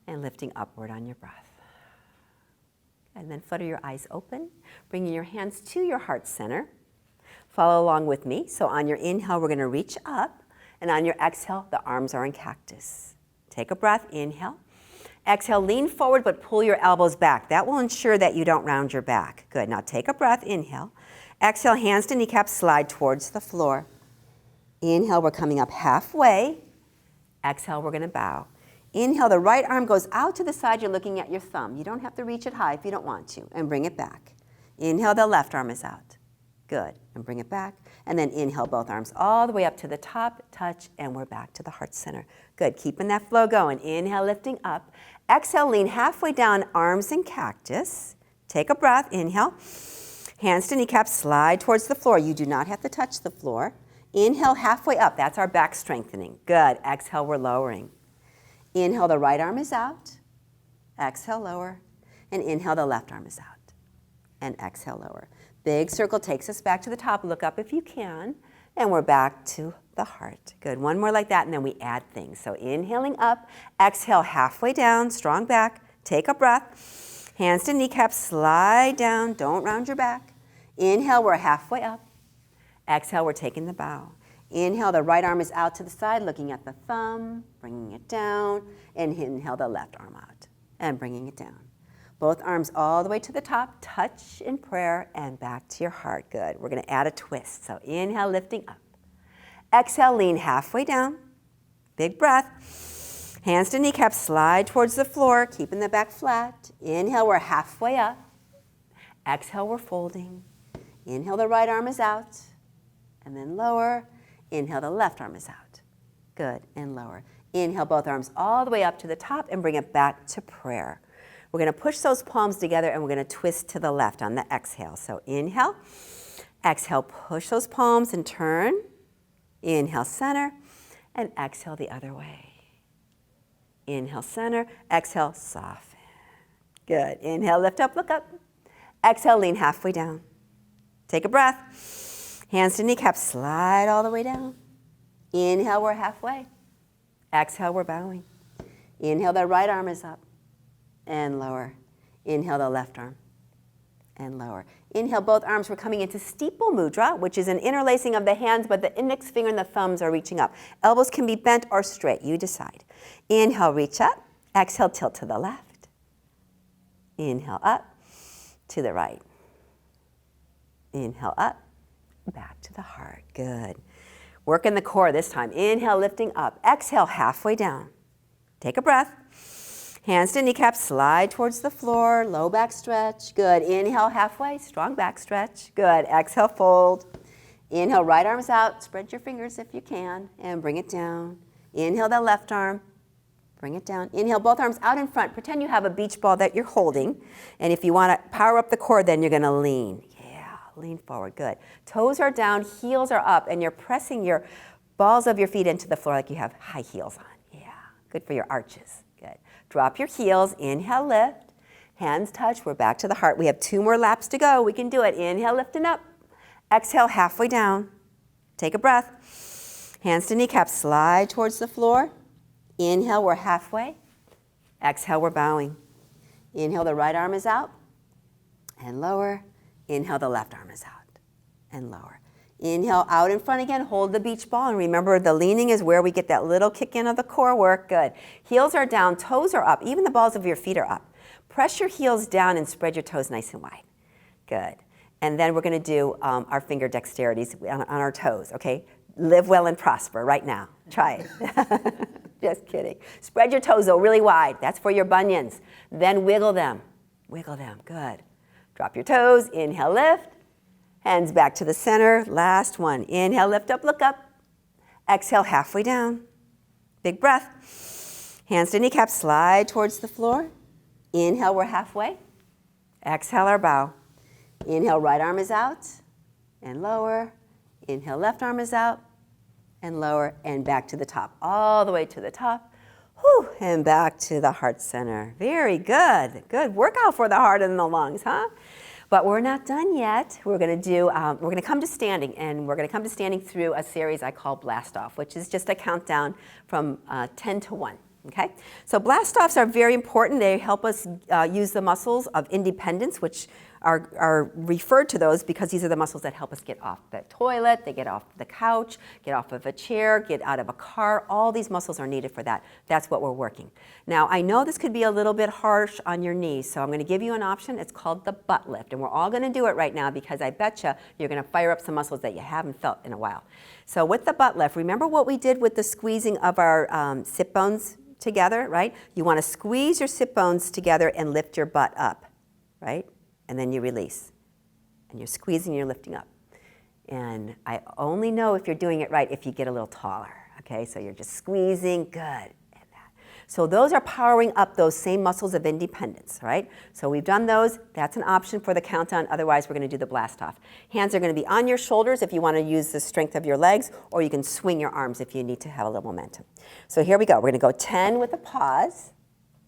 and lifting upward on your breath. And then flutter your eyes open, bringing your hands to your heart center. Follow along with me. So on your inhale, we're going to reach up, and on your exhale, the arms are in cactus. Take a breath, inhale. Exhale, lean forward, but pull your elbows back. That will ensure that you don't round your back. Good. Now take a breath, inhale. Exhale, hands to kneecaps, slide towards the floor. Inhale, we're coming up halfway. Exhale, we're going to bow. Inhale, the right arm goes out to the side. You're looking at your thumb. You don't have to reach it high if you don't want to. And bring it back. Inhale, the left arm is out. Good. And bring it back. And then inhale, both arms all the way up to the top, touch, and we're back to the heart center. Good. Keeping that flow going. Inhale, lifting up. Exhale, lean halfway down, arms in cactus. Take a breath. Inhale. Hands to kneecaps, slide towards the floor. You do not have to touch the floor. Inhale, halfway up. That's our back strengthening. Good. Exhale, we're lowering. Inhale, the right arm is out. Exhale, lower. And inhale, the left arm is out. And exhale, lower. Big circle takes us back to the top. Look up if you can. And we're back to the heart. Good. One more like that, and then we add things. So inhaling up, exhale halfway down, strong back. Take a breath. Hands to kneecaps, slide down. Don't round your back. Inhale, we're halfway up. Exhale, we're taking the bow. Inhale, the right arm is out to the side, looking at the thumb, bringing it down. And inhale the left arm out and bringing it down. Both arms all the way to the top, touch in prayer, and back to your heart. Good. We're going to add a twist. So inhale, lifting up. Exhale, lean halfway down. Big breath. Hands to kneecaps, slide towards the floor, keeping the back flat. Inhale, we're halfway up. Exhale, we're folding. Inhale, the right arm is out. And then lower. Inhale, the left arm is out. Good. And lower. Inhale, both arms all the way up to the top and bring it back to prayer. We're going to push those palms together and we're going to twist to the left on the exhale. So inhale, exhale, push those palms and turn. Inhale, center, and exhale the other way. Inhale, center, exhale, soften. Good. Inhale, lift up, look up. Exhale, lean halfway down. Take a breath. Hands to kneecaps, slide all the way down. Inhale, we're halfway. Exhale, we're bowing. Inhale, the right arm is up. And lower. Inhale the left arm and lower. Inhale, both arms. We're coming into Steeple mudra, which is an interlacing of the hands, but the index finger and the thumbs are reaching up. Elbows can be bent or straight. You decide. Inhale, reach up. Exhale, tilt to the left. Inhale, up to the right. Inhale, up, back to the heart. Good. Work in the core this time. Inhale, lifting up. Exhale, halfway down. Take a breath. Hands to kneecaps, slide towards the floor, low back stretch. Good. Inhale, halfway, strong back stretch. Good. Exhale, fold. Inhale, right arms out. Spread your fingers if you can, and bring it down. Inhale, the left arm. Bring it down. Inhale, both arms out in front. Pretend you have a beach ball that you're holding. And if you want to power up the core, then you're going to lean. Yeah, lean forward. Good. Toes are down, heels are up, and you're pressing your balls of your feet into the floor like you have high heels on. Yeah, good for your arches. Good. Drop your heels, inhale, lift, hands touch, we're back to the heart. We have 2 more laps to go, we can do it. Inhale, lifting up, exhale, halfway down. Take a breath. Hands to kneecaps, slide towards the floor. Inhale, we're halfway. Exhale, we're bowing. Inhale, the right arm is out and lower. Inhale, the left arm is out and lower. Inhale, out in front again, hold the beach ball, and remember the leaning is where we get that little kick in of the core work. Good. Heels are down, toes are up, even the balls of your feet are up. Press your heels down and spread your toes nice and wide. Good. And then we're going to do our finger dexterities on our toes, okay? Live well and prosper right now. Try it. Just kidding. Spread your toes, though, really wide. That's for your bunions. Then wiggle them. Wiggle them. Good. Drop your toes. Inhale, lift. Hands back to the center. Last one. Inhale, lift up, look up. Exhale, halfway down. Big breath. Hands to kneecaps, slide towards the floor. Inhale, we're halfway. Exhale, our bow. Inhale, right arm is out and lower. Inhale, left arm is out and lower and back to the top. All the way to the top. Whew, and back to the heart center. Very good. Good workout for the heart and the lungs, huh? But we're not done yet. We're going to come to standing, and we're going to come to standing through a series I call Blast Off, which is just a countdown from 10 to 1. Okay? So blast offs are very important. They help us use the muscles of independence, which are referred to those because these are the muscles that help us get off the toilet, they get off the couch, get off of a chair, get out of a car. All these muscles are needed for that. That's what we're working. Now, I know this could be a little bit harsh on your knees, so I'm going to give you an option. It's called the butt lift, and we're all going to do it right now because I betcha you're going to fire up some muscles that you haven't felt in a while. So with the butt lift, remember what we did with the squeezing of our sit bones together, right? You want to squeeze your sit bones together and lift your butt up, right? And then you release. And you're squeezing, you're lifting up. And I only know if you're doing it right if you get a little taller, okay? So you're just squeezing, good. And that. So those are powering up those same muscles of independence, right? So we've done those. That's an option for the countdown. Otherwise, we're going to do the blast off. Hands are going to be on your shoulders if you want to use the strength of your legs, or you can swing your arms if you need to have a little momentum. So here we go. We're going to go 10 with a pause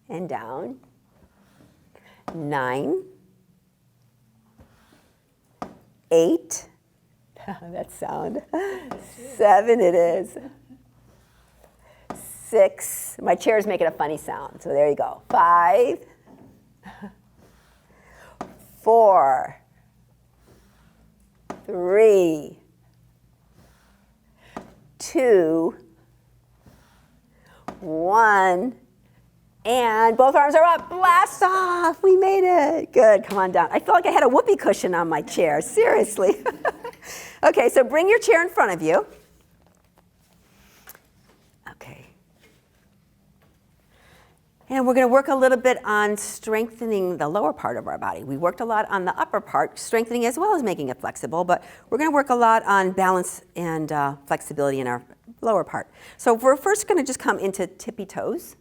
and down. 9. 8. That sound. 7 it is. 6. My chair is making a funny sound, so there you go. 5. 4. 3. 2. 1. And both arms are up. Blast off. We made it. Good. Come on down. I feel like I had a whoopee cushion on my chair. Seriously. Okay, so bring your chair in front of you. Okay. And we're going to work a little bit on strengthening the lower part of our body. We worked a lot on the upper part, strengthening as well as making it flexible, but we're going to work a lot on balance and flexibility in our lower part. So we're first going to just come into tippy toes,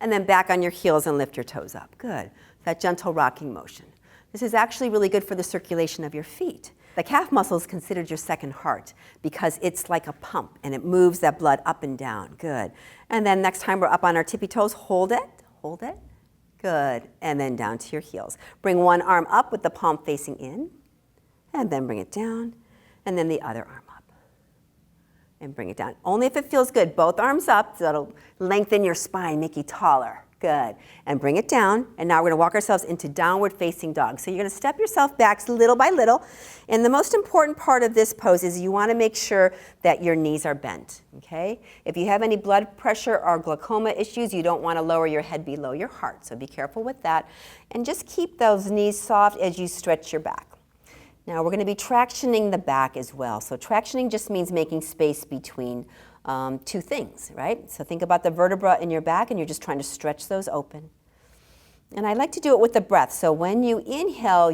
and then back on your heels and lift your toes up. Good. That gentle rocking motion. This is actually really good for the circulation of your feet. The calf muscle is considered your second heart because it's like a pump and it moves that blood up and down. Good. And then next time we're up on our tippy toes, hold it. Hold it. Good. And then down to your heels. Bring one arm up with the palm facing in, and then bring it down, and then the other arm up. And bring it down. Only if it feels good. Both arms up, so it'll lengthen your spine, make you taller. Good. And bring it down. And now we're going to walk ourselves into downward facing dog. So you're going to step yourself back little by little. And the most important part of this pose is you want to make sure that your knees are bent. Okay? If you have any blood pressure or glaucoma issues, you don't want to lower your head below your heart. So be careful with that. And just keep those knees soft as you stretch your back. Now we're going to be tractioning the back as well. So tractioning just means making space between two things, right? So think about the vertebra in your back and you're just trying to stretch those open. And I like to do it with the breath. So when you inhale,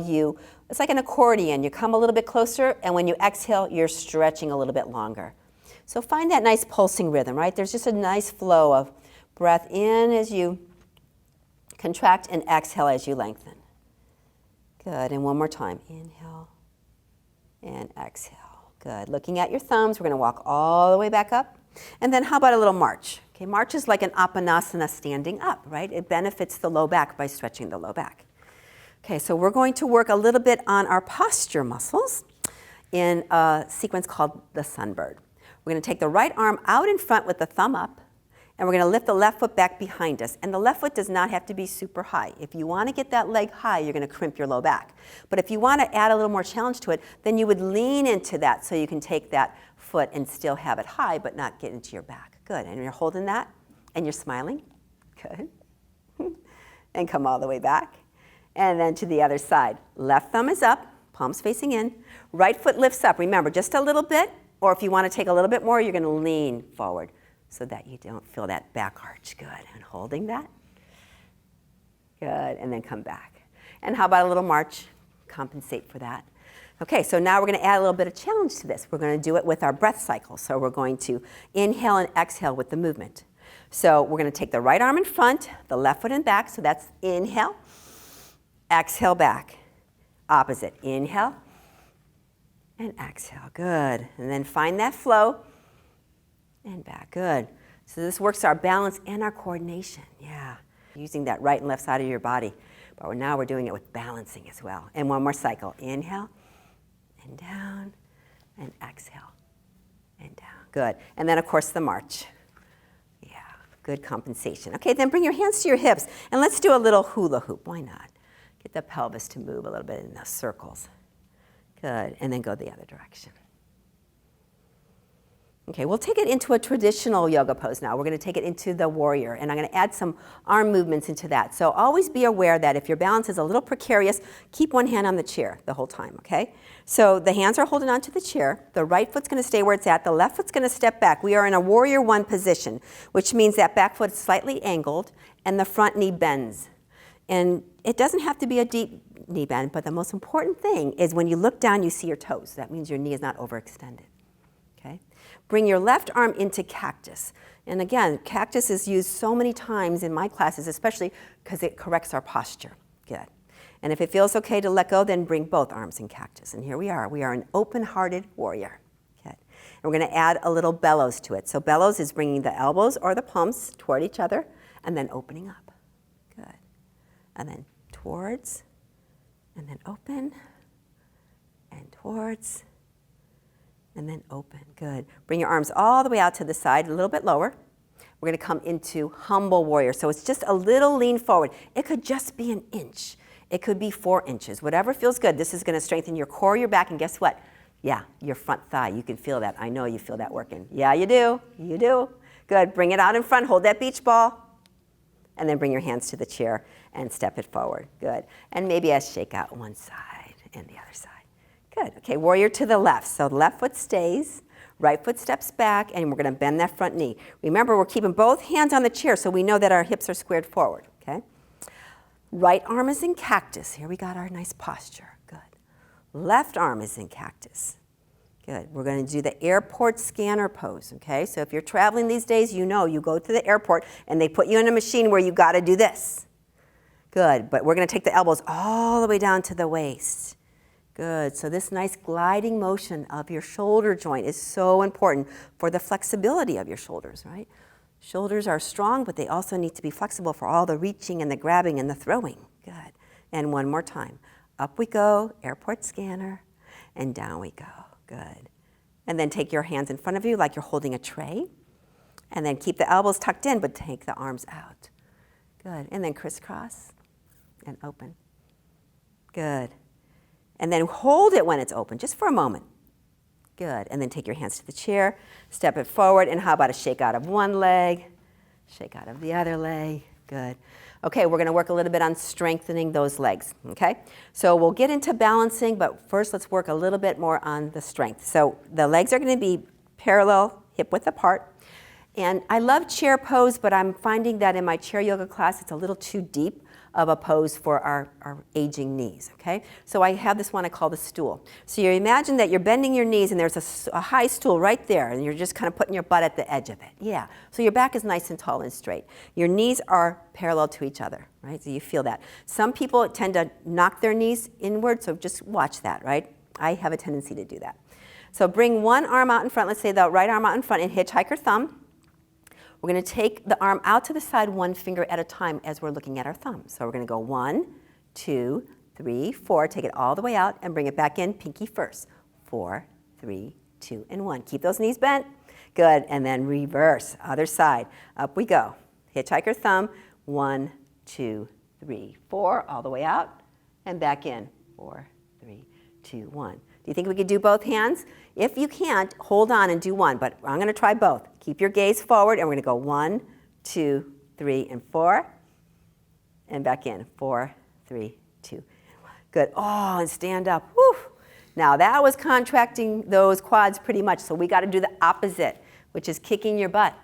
it's like an accordion. You come a little bit closer, and when you exhale, you're stretching a little bit longer. So find that nice pulsing rhythm, right? There's just a nice flow of breath in as you contract and exhale as you lengthen. Good, and one more time. Inhale and exhale. Good. Looking at your thumbs, we're going to walk all the way back up. And then how about a little march? Okay, march is like an apanasana standing up, right? It benefits the low back by stretching the low back. Okay, so we're going to work a little bit on our posture muscles in a sequence called the Sunbird. We're going to take the right arm out in front with the thumb up, and we're going to lift the left foot back behind us. And the left foot does not have to be super high. If you want to get that leg high, you're going to crimp your low back. But if you want to add a little more challenge to it, then you would lean into that so you can take that foot and still have it high but not get into your back. Good. And you're holding that and you're smiling. Good. And come all the way back. And then to the other side. Left thumb is up, palms facing in. Right foot lifts up. Remember, just a little bit, or if you want to take a little bit more, you're going to lean forward so that you don't feel that back arch. Good. And holding that. Good. And then come back. And how about a little march? Compensate for that. Okay, so now we're going to add a little bit of challenge to this. We're going to do it with our breath cycle. So we're going to inhale and exhale with the movement. So we're going to take the right arm in front, the left foot in back. So that's inhale, exhale back. Opposite. Inhale and exhale. Good. And then find that flow and back. Good. So this works our balance and our coordination. Yeah. Using that right and left side of your body. But now we're doing it with balancing as well. And one more cycle. Inhale and down and exhale and down. Good. And then, of course, the march. Yeah. Good compensation. Okay, then bring your hands to your hips. And let's do a little hula hoop. Why not? Get the pelvis to move a little bit in those circles. Good. And then go the other direction. Okay, we'll take it into a traditional yoga pose now. We're going to take it into the warrior, and I'm going to add some arm movements into that. So always be aware that if your balance is a little precarious, keep one hand on the chair the whole time, okay? So the hands are holding onto the chair. The right foot's going to stay where it's at. The left foot's going to step back. We are in a warrior one position, which means that back foot is slightly angled and the front knee bends. And it doesn't have to be a deep knee bend, but the most important thing is when you look down, you see your toes. That means your knee is not overextended, okay? Bring your left arm into cactus. And again, cactus is used so many times in my classes, especially because it corrects our posture. Good. And if it feels okay to let go, then bring both arms in cactus. And here we are. We are an open-hearted warrior. Okay. And we're going to add a little bellows to it. So bellows is bringing the elbows or the palms toward each other and then opening up. Good. And then towards, and then open, and towards, and then open. Good. Bring your arms all the way out to the side, a little bit lower. We're going to come into humble warrior. So it's just a little lean forward. It could just be an inch. It could be 4 inches. Whatever feels good. This is going to strengthen your core, your back, and guess what? Yeah, your front thigh. You can feel that. I know you feel that working. Yeah, you do. You do. Good. Bring it out in front. Hold that beach ball. And then bring your hands to the chair and step it forward. Good. And maybe I shake out one side and the other side. Good. Okay, warrior to the left. So the left foot stays. Right foot steps back, and we're going to bend that front knee. Remember, we're keeping both hands on the chair so we know that our hips are squared forward, okay? Right arm is in cactus. Here we got our nice posture. Good. Left arm is in cactus. Good. We're going to do the airport scanner pose, okay? So if you're traveling these days, you know you go to the airport, and they put you in a machine where you got to do this. Good. But we're going to take the elbows all the way down to the waist. Good. So this nice gliding motion of your shoulder joint is so important for the flexibility of your shoulders, right? Shoulders are strong, but they also need to be flexible for all the reaching and the grabbing and the throwing. Good. And one more time. Up we go, airport scanner, and down we go. Good. And then take your hands in front of you like you're holding a tray. And then keep the elbows tucked in, but take the arms out. Good. And then crisscross and open. Good. And then hold it when it's open, just for a moment. Good. And then take your hands to the chair, step it forward, and how about a shake out of one leg, shake out of the other leg. Good. Okay, we're going to work a little bit on strengthening those legs, okay? So we'll get into balancing, but first let's work a little bit more on the strength. So the legs are going to be parallel, hip width apart. And I love chair pose, but I'm finding that in my chair yoga class, it's a little too deep of a pose for our aging knees, okay? So I have this one I call the stool. So you imagine that you're bending your knees and there's a high stool right there and you're just kind of putting your butt at the edge of it. Yeah, so your back is nice and tall and straight. Your knees are parallel to each other, right? So you feel that. Some people tend to knock their knees inward, so just watch that, right? I have a tendency to do that. So bring one arm out in front, let's say the right arm out in front and hitchhike your thumb. We're going to take the arm out to the side one finger at a time as we're looking at our thumb. So we're going to go 1, 2, 3, 4. Take it all the way out and bring it back in, pinky first. 4, 3, 2, and 1. Keep those knees bent. Good. And then reverse. Other side. Up we go. Hitchhike your thumb. 1, 2, 3, 4. All the way out and back in. 4, 3, 2, 1. Do you think we could do both hands? If you can't, hold on and do one, but I'm going to try both. Keep your gaze forward, and we're going to go 1, 2, 3, and 4, and back in. 4, 3, 2, and 1. Good. Oh, and stand up. Whew. Now that was contracting those quads pretty much, so we got to do the opposite, which is kicking your butt.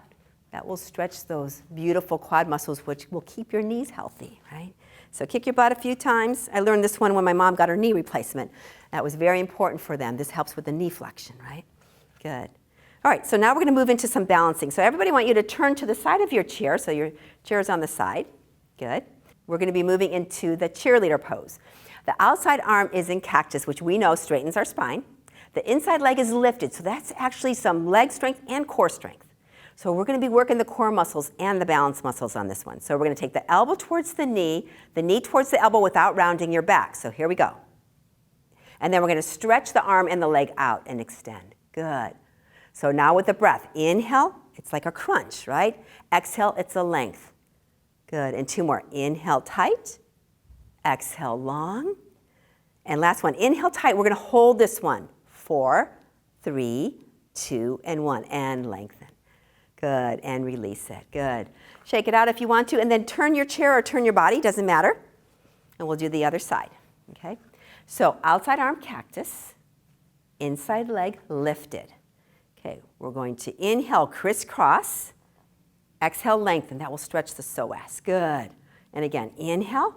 That will stretch those beautiful quad muscles, which will keep your knees healthy, right? So kick your butt a few times. I learned this one when my mom got her knee replacement. That was very important for them. This helps with the knee flexion, right? Good. All right, so now we're going to move into some balancing. So everybody, I want you to turn to the side of your chair, so your chair is on the side. Good. We're going to be moving into the cheerleader pose. The outside arm is in cactus, which we know straightens our spine. The inside leg is lifted, so that's actually some leg strength and core strength. So we're going to be working the core muscles and the balance muscles on this one. So we're going to take the elbow towards the knee towards the elbow without rounding your back. So here we go. And then we're going to stretch the arm and the leg out and extend. Good. So now with the breath, inhale, it's like a crunch, right? Exhale, it's a length. Good. And 2 more. Inhale tight, exhale long. And last one, inhale tight. We're going to hold this one. 4, 3, 2, and 1. And lengthen. Good, and release it. Good. Shake it out if you want to, and then turn your chair or turn your body, doesn't matter. And we'll do the other side, okay? So outside arm cactus, inside leg lifted. Okay, we're going to inhale, crisscross, exhale, lengthen. That will stretch the psoas. Good. And again, inhale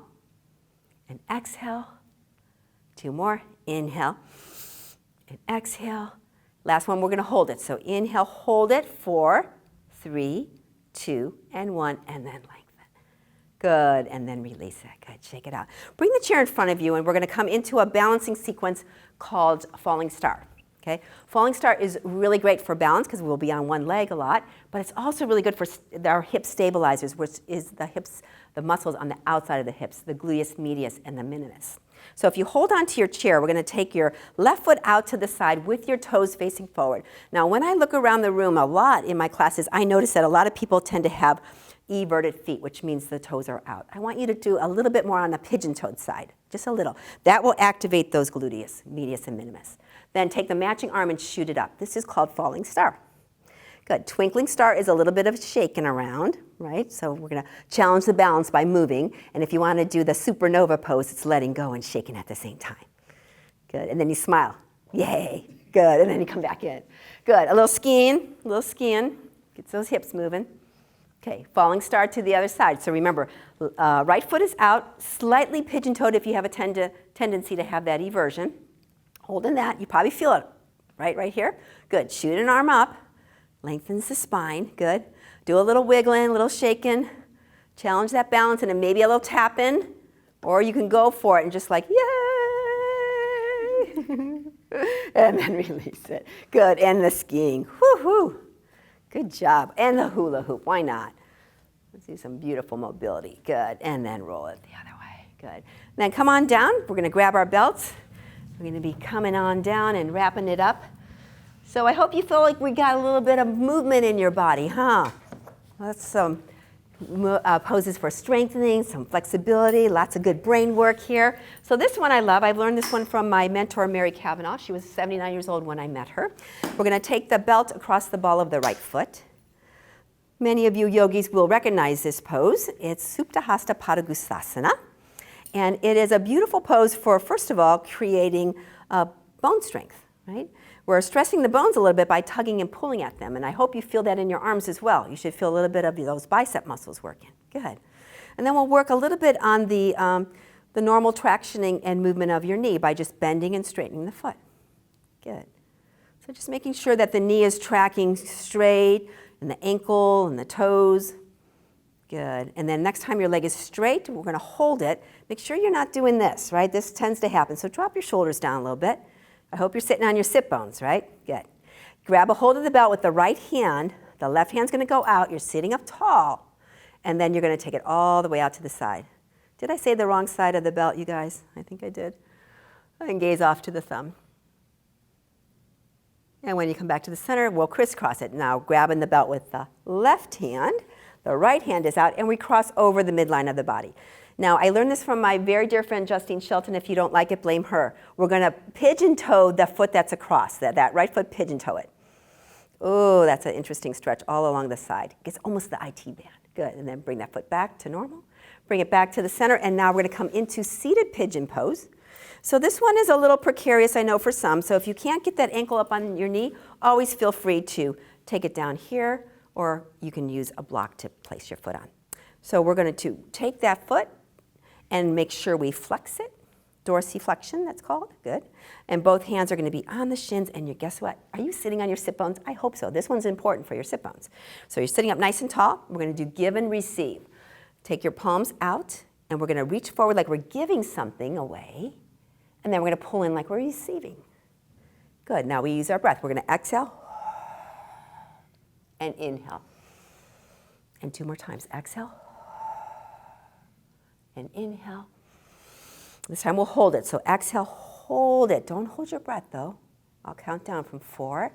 and exhale. 2 more. Inhale and exhale. Last one, we're going to hold it. So inhale, hold it. 4, 3, 2, and 1, and then lengthen. Good, and then release it. Good, shake it out. Bring the chair in front of you, and we're going to come into a balancing sequence called falling star. Okay, falling star is really great for balance because we'll be on one leg a lot, but it's also really good for our hip stabilizers, which is the hips, the muscles on the outside of the hips, the gluteus medius and the minimus. So if you hold on to your chair, we're going to take your left foot out to the side with your toes facing forward. Now, when I look around the room a lot in my classes, I notice that a lot of people tend to have everted feet, which means the toes are out. I want you to do a little bit more on the pigeon-toed side, just a little. That will activate those gluteus, medius, and minimus. Then take the matching arm and shoot it up. This is called falling star. Good. Twinkling star is a little bit of shaking around, right? So we're going to challenge the balance by moving. And if you want to do the supernova pose, it's letting go and shaking at the same time. Good. And then you smile. Yay. Good. And then you come back in. Good. A little skiing. Gets those hips moving. Okay. Falling star to the other side. So remember, right foot is out, slightly pigeon-toed if you have a tendency to have that eversion. Holding that. You probably feel it right here. Good. Shoot an arm up. Lengthens the spine, good. Do a little wiggling, a little shaking. Challenge that balance and then maybe a little tapping. Or you can go for it and just like, yay! And then release it. Good, and the skiing, whoo-hoo. Good job, and the hula hoop, why not? Let's do some beautiful mobility, good. And then roll it the other way, good. Then come on down, we're gonna grab our belts. We're gonna be coming on down and wrapping it up. So I hope you feel like we got a little bit of movement in your body, huh? That's some poses for strengthening, some flexibility, lots of good brain work here. So this one I love. I've learned this one from my mentor, Mary Cavanaugh. She was 79 years old when I met her. We're going to take the belt across the ball of the right foot. Many of you yogis will recognize this pose. It's Supta Padangusthasana. And it is a beautiful pose for, first of all, creating bone strength, right? We're stressing the bones a little bit by tugging and pulling at them, and I hope you feel that in your arms as well. You should feel a little bit of those bicep muscles working. Good. And then we'll work a little bit on the normal tractioning and movement of your knee by just bending and straightening the foot. Good. So just making sure that the knee is tracking straight, and the ankle and the toes. Good. And then next time your leg is straight, we're going to hold it. Make sure you're not doing this, right? This tends to happen. So drop your shoulders down a little bit. I hope you're sitting on your sit bones, right? Good. Grab a hold of the belt with the right hand. The left hand's going to go out. You're sitting up tall. And then you're going to take it all the way out to the side. Did I say the wrong side of the belt, you guys? I think I did. And gaze off to the thumb. And when you come back to the center, we'll crisscross it. Now grabbing the belt with the left hand. The right hand is out, and we cross over the midline of the body. Now, I learned this from my very dear friend, Justine Shelton. If you don't like it, blame her. We're going to pigeon-toe the foot that's across, that right foot, pigeon-toe it. Oh, that's an interesting stretch all along the side. It's almost the IT band. Good. And then bring that foot back to normal. Bring it back to the center, and now we're going to come into seated pigeon pose. So this one is a little precarious, I know, for some. So if you can't get that ankle up on your knee, always feel free to take it down here, or you can use a block to place your foot on. So we're going to take that foot and make sure we flex it. Dorsiflexion, that's called. Good. And both hands are going to be on the shins. And guess what? Are you sitting on your sit bones? I hope so. This one's important for your sit bones. So you're sitting up nice and tall. We're going to do give and receive. Take your palms out, and we're going to reach forward like we're giving something away. And then we're going to pull in like we're receiving. Good. Now we use our breath. We're going to exhale and inhale. And 2 more times. Exhale and inhale. This time we'll hold it. So exhale, hold it. Don't hold your breath though. I'll count down from 4,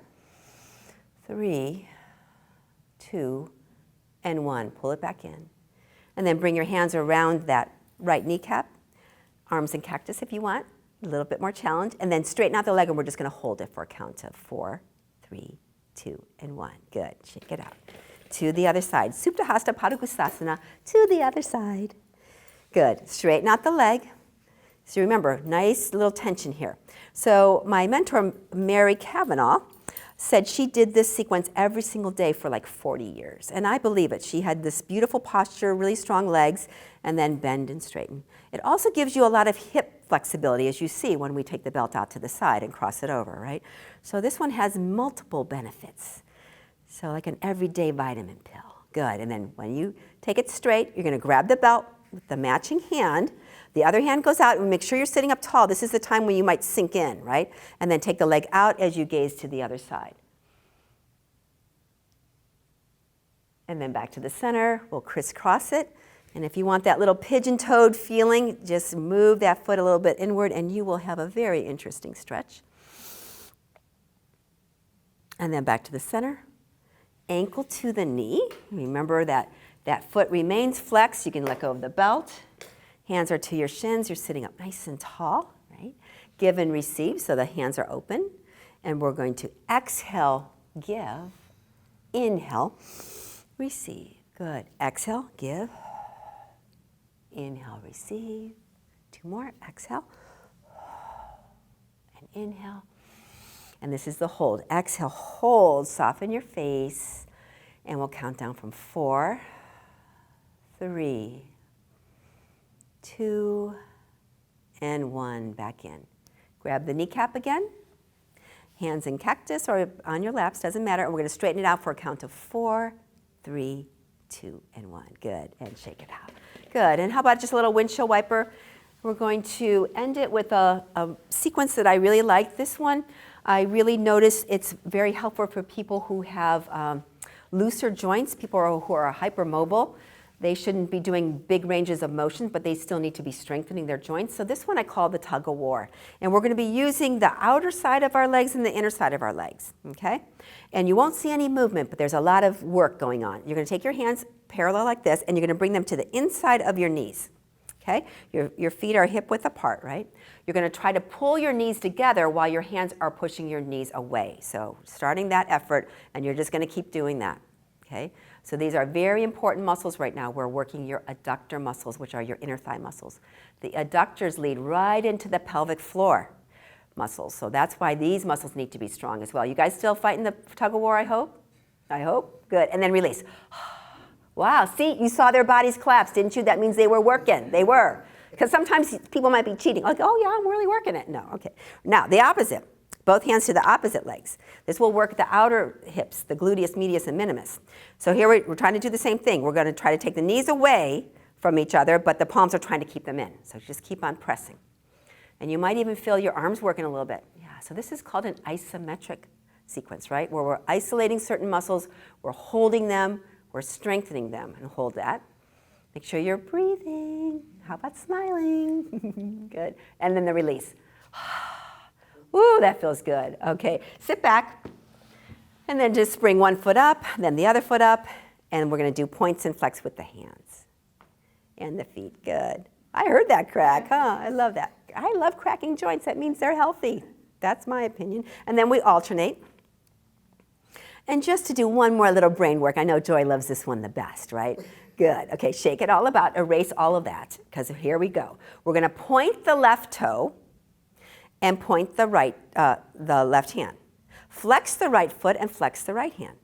3, 2, and 1. Pull it back in. And then bring your hands around that right kneecap. Arms in cactus if you want. A little bit more challenge. And then straighten out the leg, and we're just going to hold it for a count of 4, 3, 2, and 1. Good. Shake it out. To the other side. Supta Padangusthasana. To the other side. Good. Straighten out the leg. So remember, nice little tension here. So my mentor, Mary Cavanaugh, said she did this sequence every single day for like 40 years. And I believe it. She had this beautiful posture, really strong legs, and then bend and straighten. It also gives you a lot of hip flexibility, as you see when we take the belt out to the side and cross it over, right? So this one has multiple benefits. So like an everyday vitamin pill. Good. And then when you take it straight, you're going to grab the belt with the matching hand. The other hand goes out, and make sure you're sitting up tall. This is the time when you might sink in, right? And then take the leg out as you gaze to the other side. And then back to the center. We'll crisscross it. And if you want that little pigeon-toed feeling, just move that foot a little bit inward and you will have a very interesting stretch. And then back to the center. Ankle to the knee. Remember that that foot remains flexed. You can let go of the belt. Hands are to your shins. You're sitting up nice and tall, right? Give and receive, so the hands are open. And we're going to exhale, give. Inhale, receive. Good. Exhale, give. Inhale, receive. 2 more. Exhale. And inhale. And this is the hold. Exhale, hold, soften your face. And we'll count down from 4, 3, 2, and 1. Back in. Grab the kneecap again. Hands in cactus or on your laps, doesn't matter. And we're going to straighten it out for a count of 4, 3, 2, and 1. Good. And shake it out. Good. And how about just a little windshield wiper? We're going to end it with a sequence that I really like. This one, I really notice it's very helpful for people who have looser joints, people who are hypermobile. They shouldn't be doing big ranges of motion, but they still need to be strengthening their joints. So this one I call the tug of war. And we're going to be using the outer side of our legs and the inner side of our legs, okay? And you won't see any movement, but there's a lot of work going on. You're going to take your hands parallel like this, and you're going to bring them to the inside of your knees, okay? Your feet are hip width apart, right? You're going to try to pull your knees together while your hands are pushing your knees away. So starting that effort, and you're just going to keep doing that, okay? So these are very important muscles right now. We're working your adductor muscles, which are your inner thigh muscles. The adductors lead right into the pelvic floor muscles. So that's why these muscles need to be strong as well. You guys still fighting the tug of war, I hope? I hope. Good. And then release. Wow. See, you saw their bodies collapse, didn't you? That means they were working. They were. Because sometimes people might be cheating. Like, oh, yeah, I'm really working it. No. Okay. Now, the opposite. Both hands to the opposite legs. This will work the outer hips, the gluteus medius and minimus. So here we're trying to do the same thing. We're going to try to take the knees away from each other, but the palms are trying to keep them in. So just keep on pressing. And you might even feel your arms working a little bit. Yeah, so this is called an isometric sequence, right? Where we're isolating certain muscles, we're holding them, we're strengthening them. And hold that. Make sure you're breathing. How about smiling? Good. And then the release. Ooh, that feels good. Okay, sit back, and then just bring one foot up, then the other foot up, and we're going to do points and flex with the hands and the feet. Good. I heard that crack, huh? I love that. I love cracking joints. That means they're healthy. That's my opinion. And then we alternate. And just to do one more little brain work, I know Joy loves this one the best, right? Good. Okay, shake it all about, erase all of that, because here we go. We're going to point the left toe and point the left hand. Flex the right foot and flex the right hand.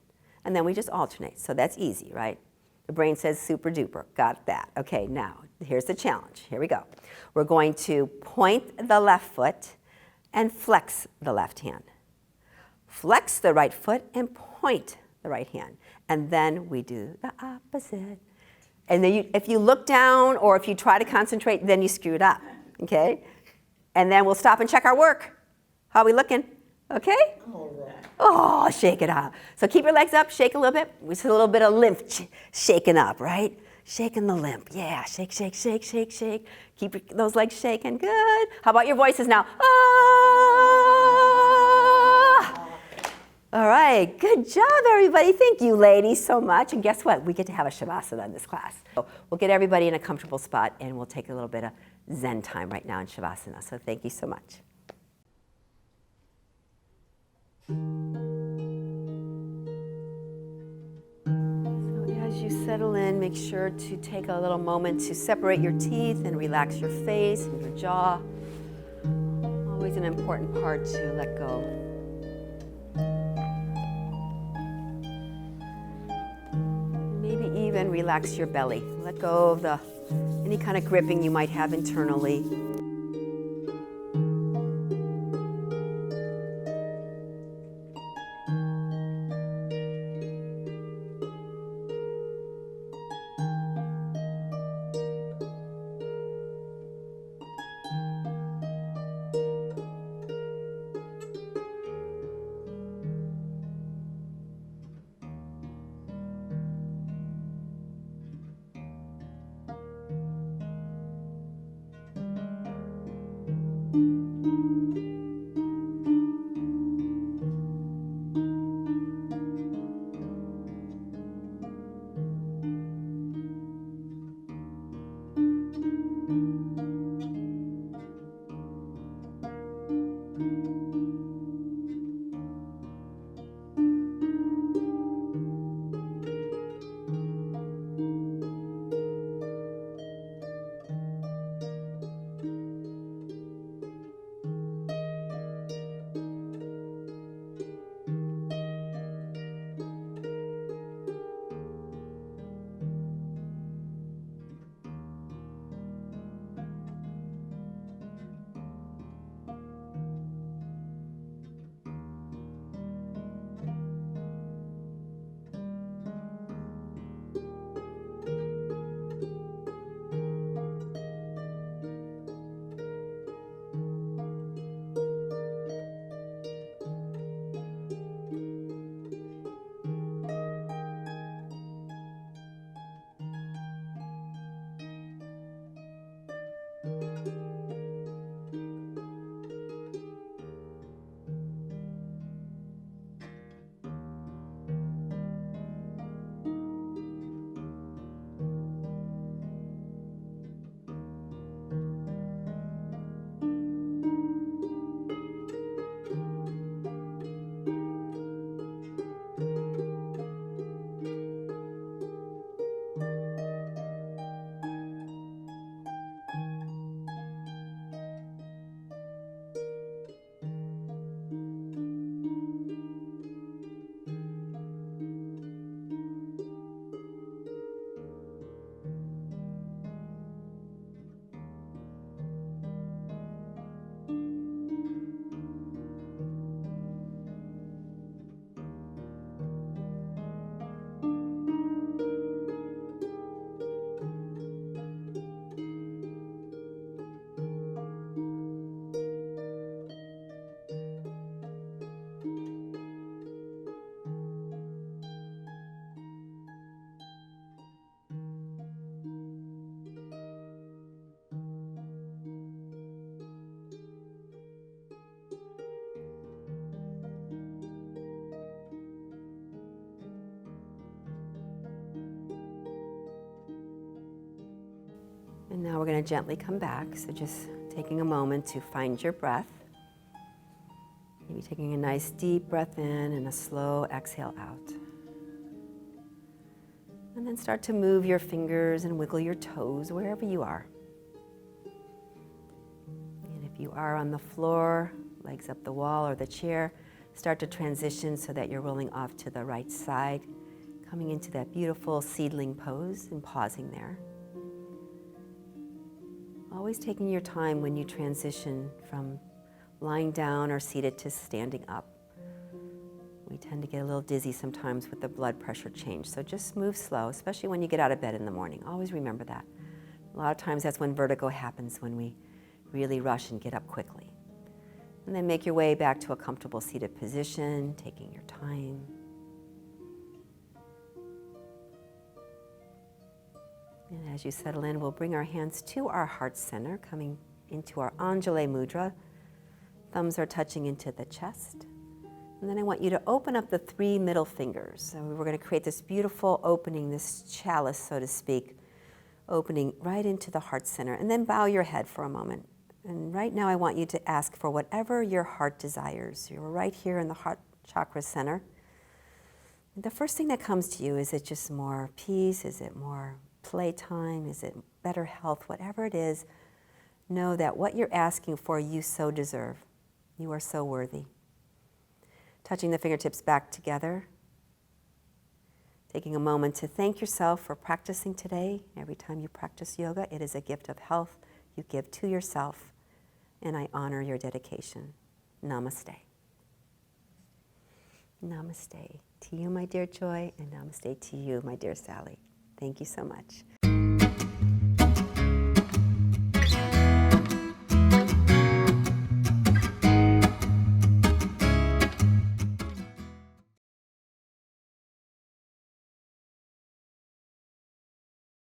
And then we just alternate. So that's easy, right? The brain says super duper. Got that. Okay, now here's the challenge. Here we go. We're going to point the left foot and flex the left hand. Flex the right foot and point the right hand. And then we do the opposite. And then if you look down or if you try to concentrate, then you screw it up. Okay? And then we'll stop and check our work. How are we looking? Okay? All right. Oh, shake it out. So keep your legs up, shake a little bit. We see a little bit of lymph shaking up, right? Shaking the lymph. Yeah, shake, shake, shake, shake, shake. Keep those legs shaking. Good. How about your voices now? Ah! All right, good job, everybody. Thank you, ladies, so much. And guess what? We get to have a shavasana in this class. So we'll get everybody in a comfortable spot, and we'll take a little bit of Zen time right now in shavasana. So thank you so much. So as you settle in, make sure to take a little moment to separate your teeth and relax your face and your jaw. Always an important part to let go. Maybe even relax your belly. Let go of any kind of gripping you might have internally. we're going to gently come back, so just taking a moment to find your breath. Maybe taking a nice deep breath in and a slow exhale out. And then start to move your fingers and wiggle your toes wherever you are. And if you are on the floor, legs up the wall or the chair, start to transition so that you're rolling off to the right side, coming into that beautiful seedling pose and pausing there. Always taking your time when you transition from lying down or seated to standing up. We tend to get a little dizzy sometimes with the blood pressure change, so just move slow, especially when you get out of bed in the morning. Always remember that. A lot of times that's when vertigo happens, when we really rush and get up quickly. And then make your way back to a comfortable seated position, taking your time. And as you settle in, we'll bring our hands to our heart center, coming into our Anjali mudra. Thumbs are touching into the chest. And then I want you to open up the 3 middle fingers. So we're going to create this beautiful opening, this chalice, so to speak, opening right into the heart center. And then bow your head for a moment. And right now I want you to ask for whatever your heart desires. You're right here in the heart chakra center. And the first thing that comes to you, is it just more peace? Is it more playtime? Is it better health? Whatever it is, know that what you're asking for, you so deserve. You are so worthy. Touching the fingertips back together. Taking a moment to thank yourself for practicing today. Every time you practice yoga, it is a gift of health you give to yourself, and I honor your dedication. Namaste. Namaste to you, my dear Joy, and namaste to you, my dear Sally. Thank you so much.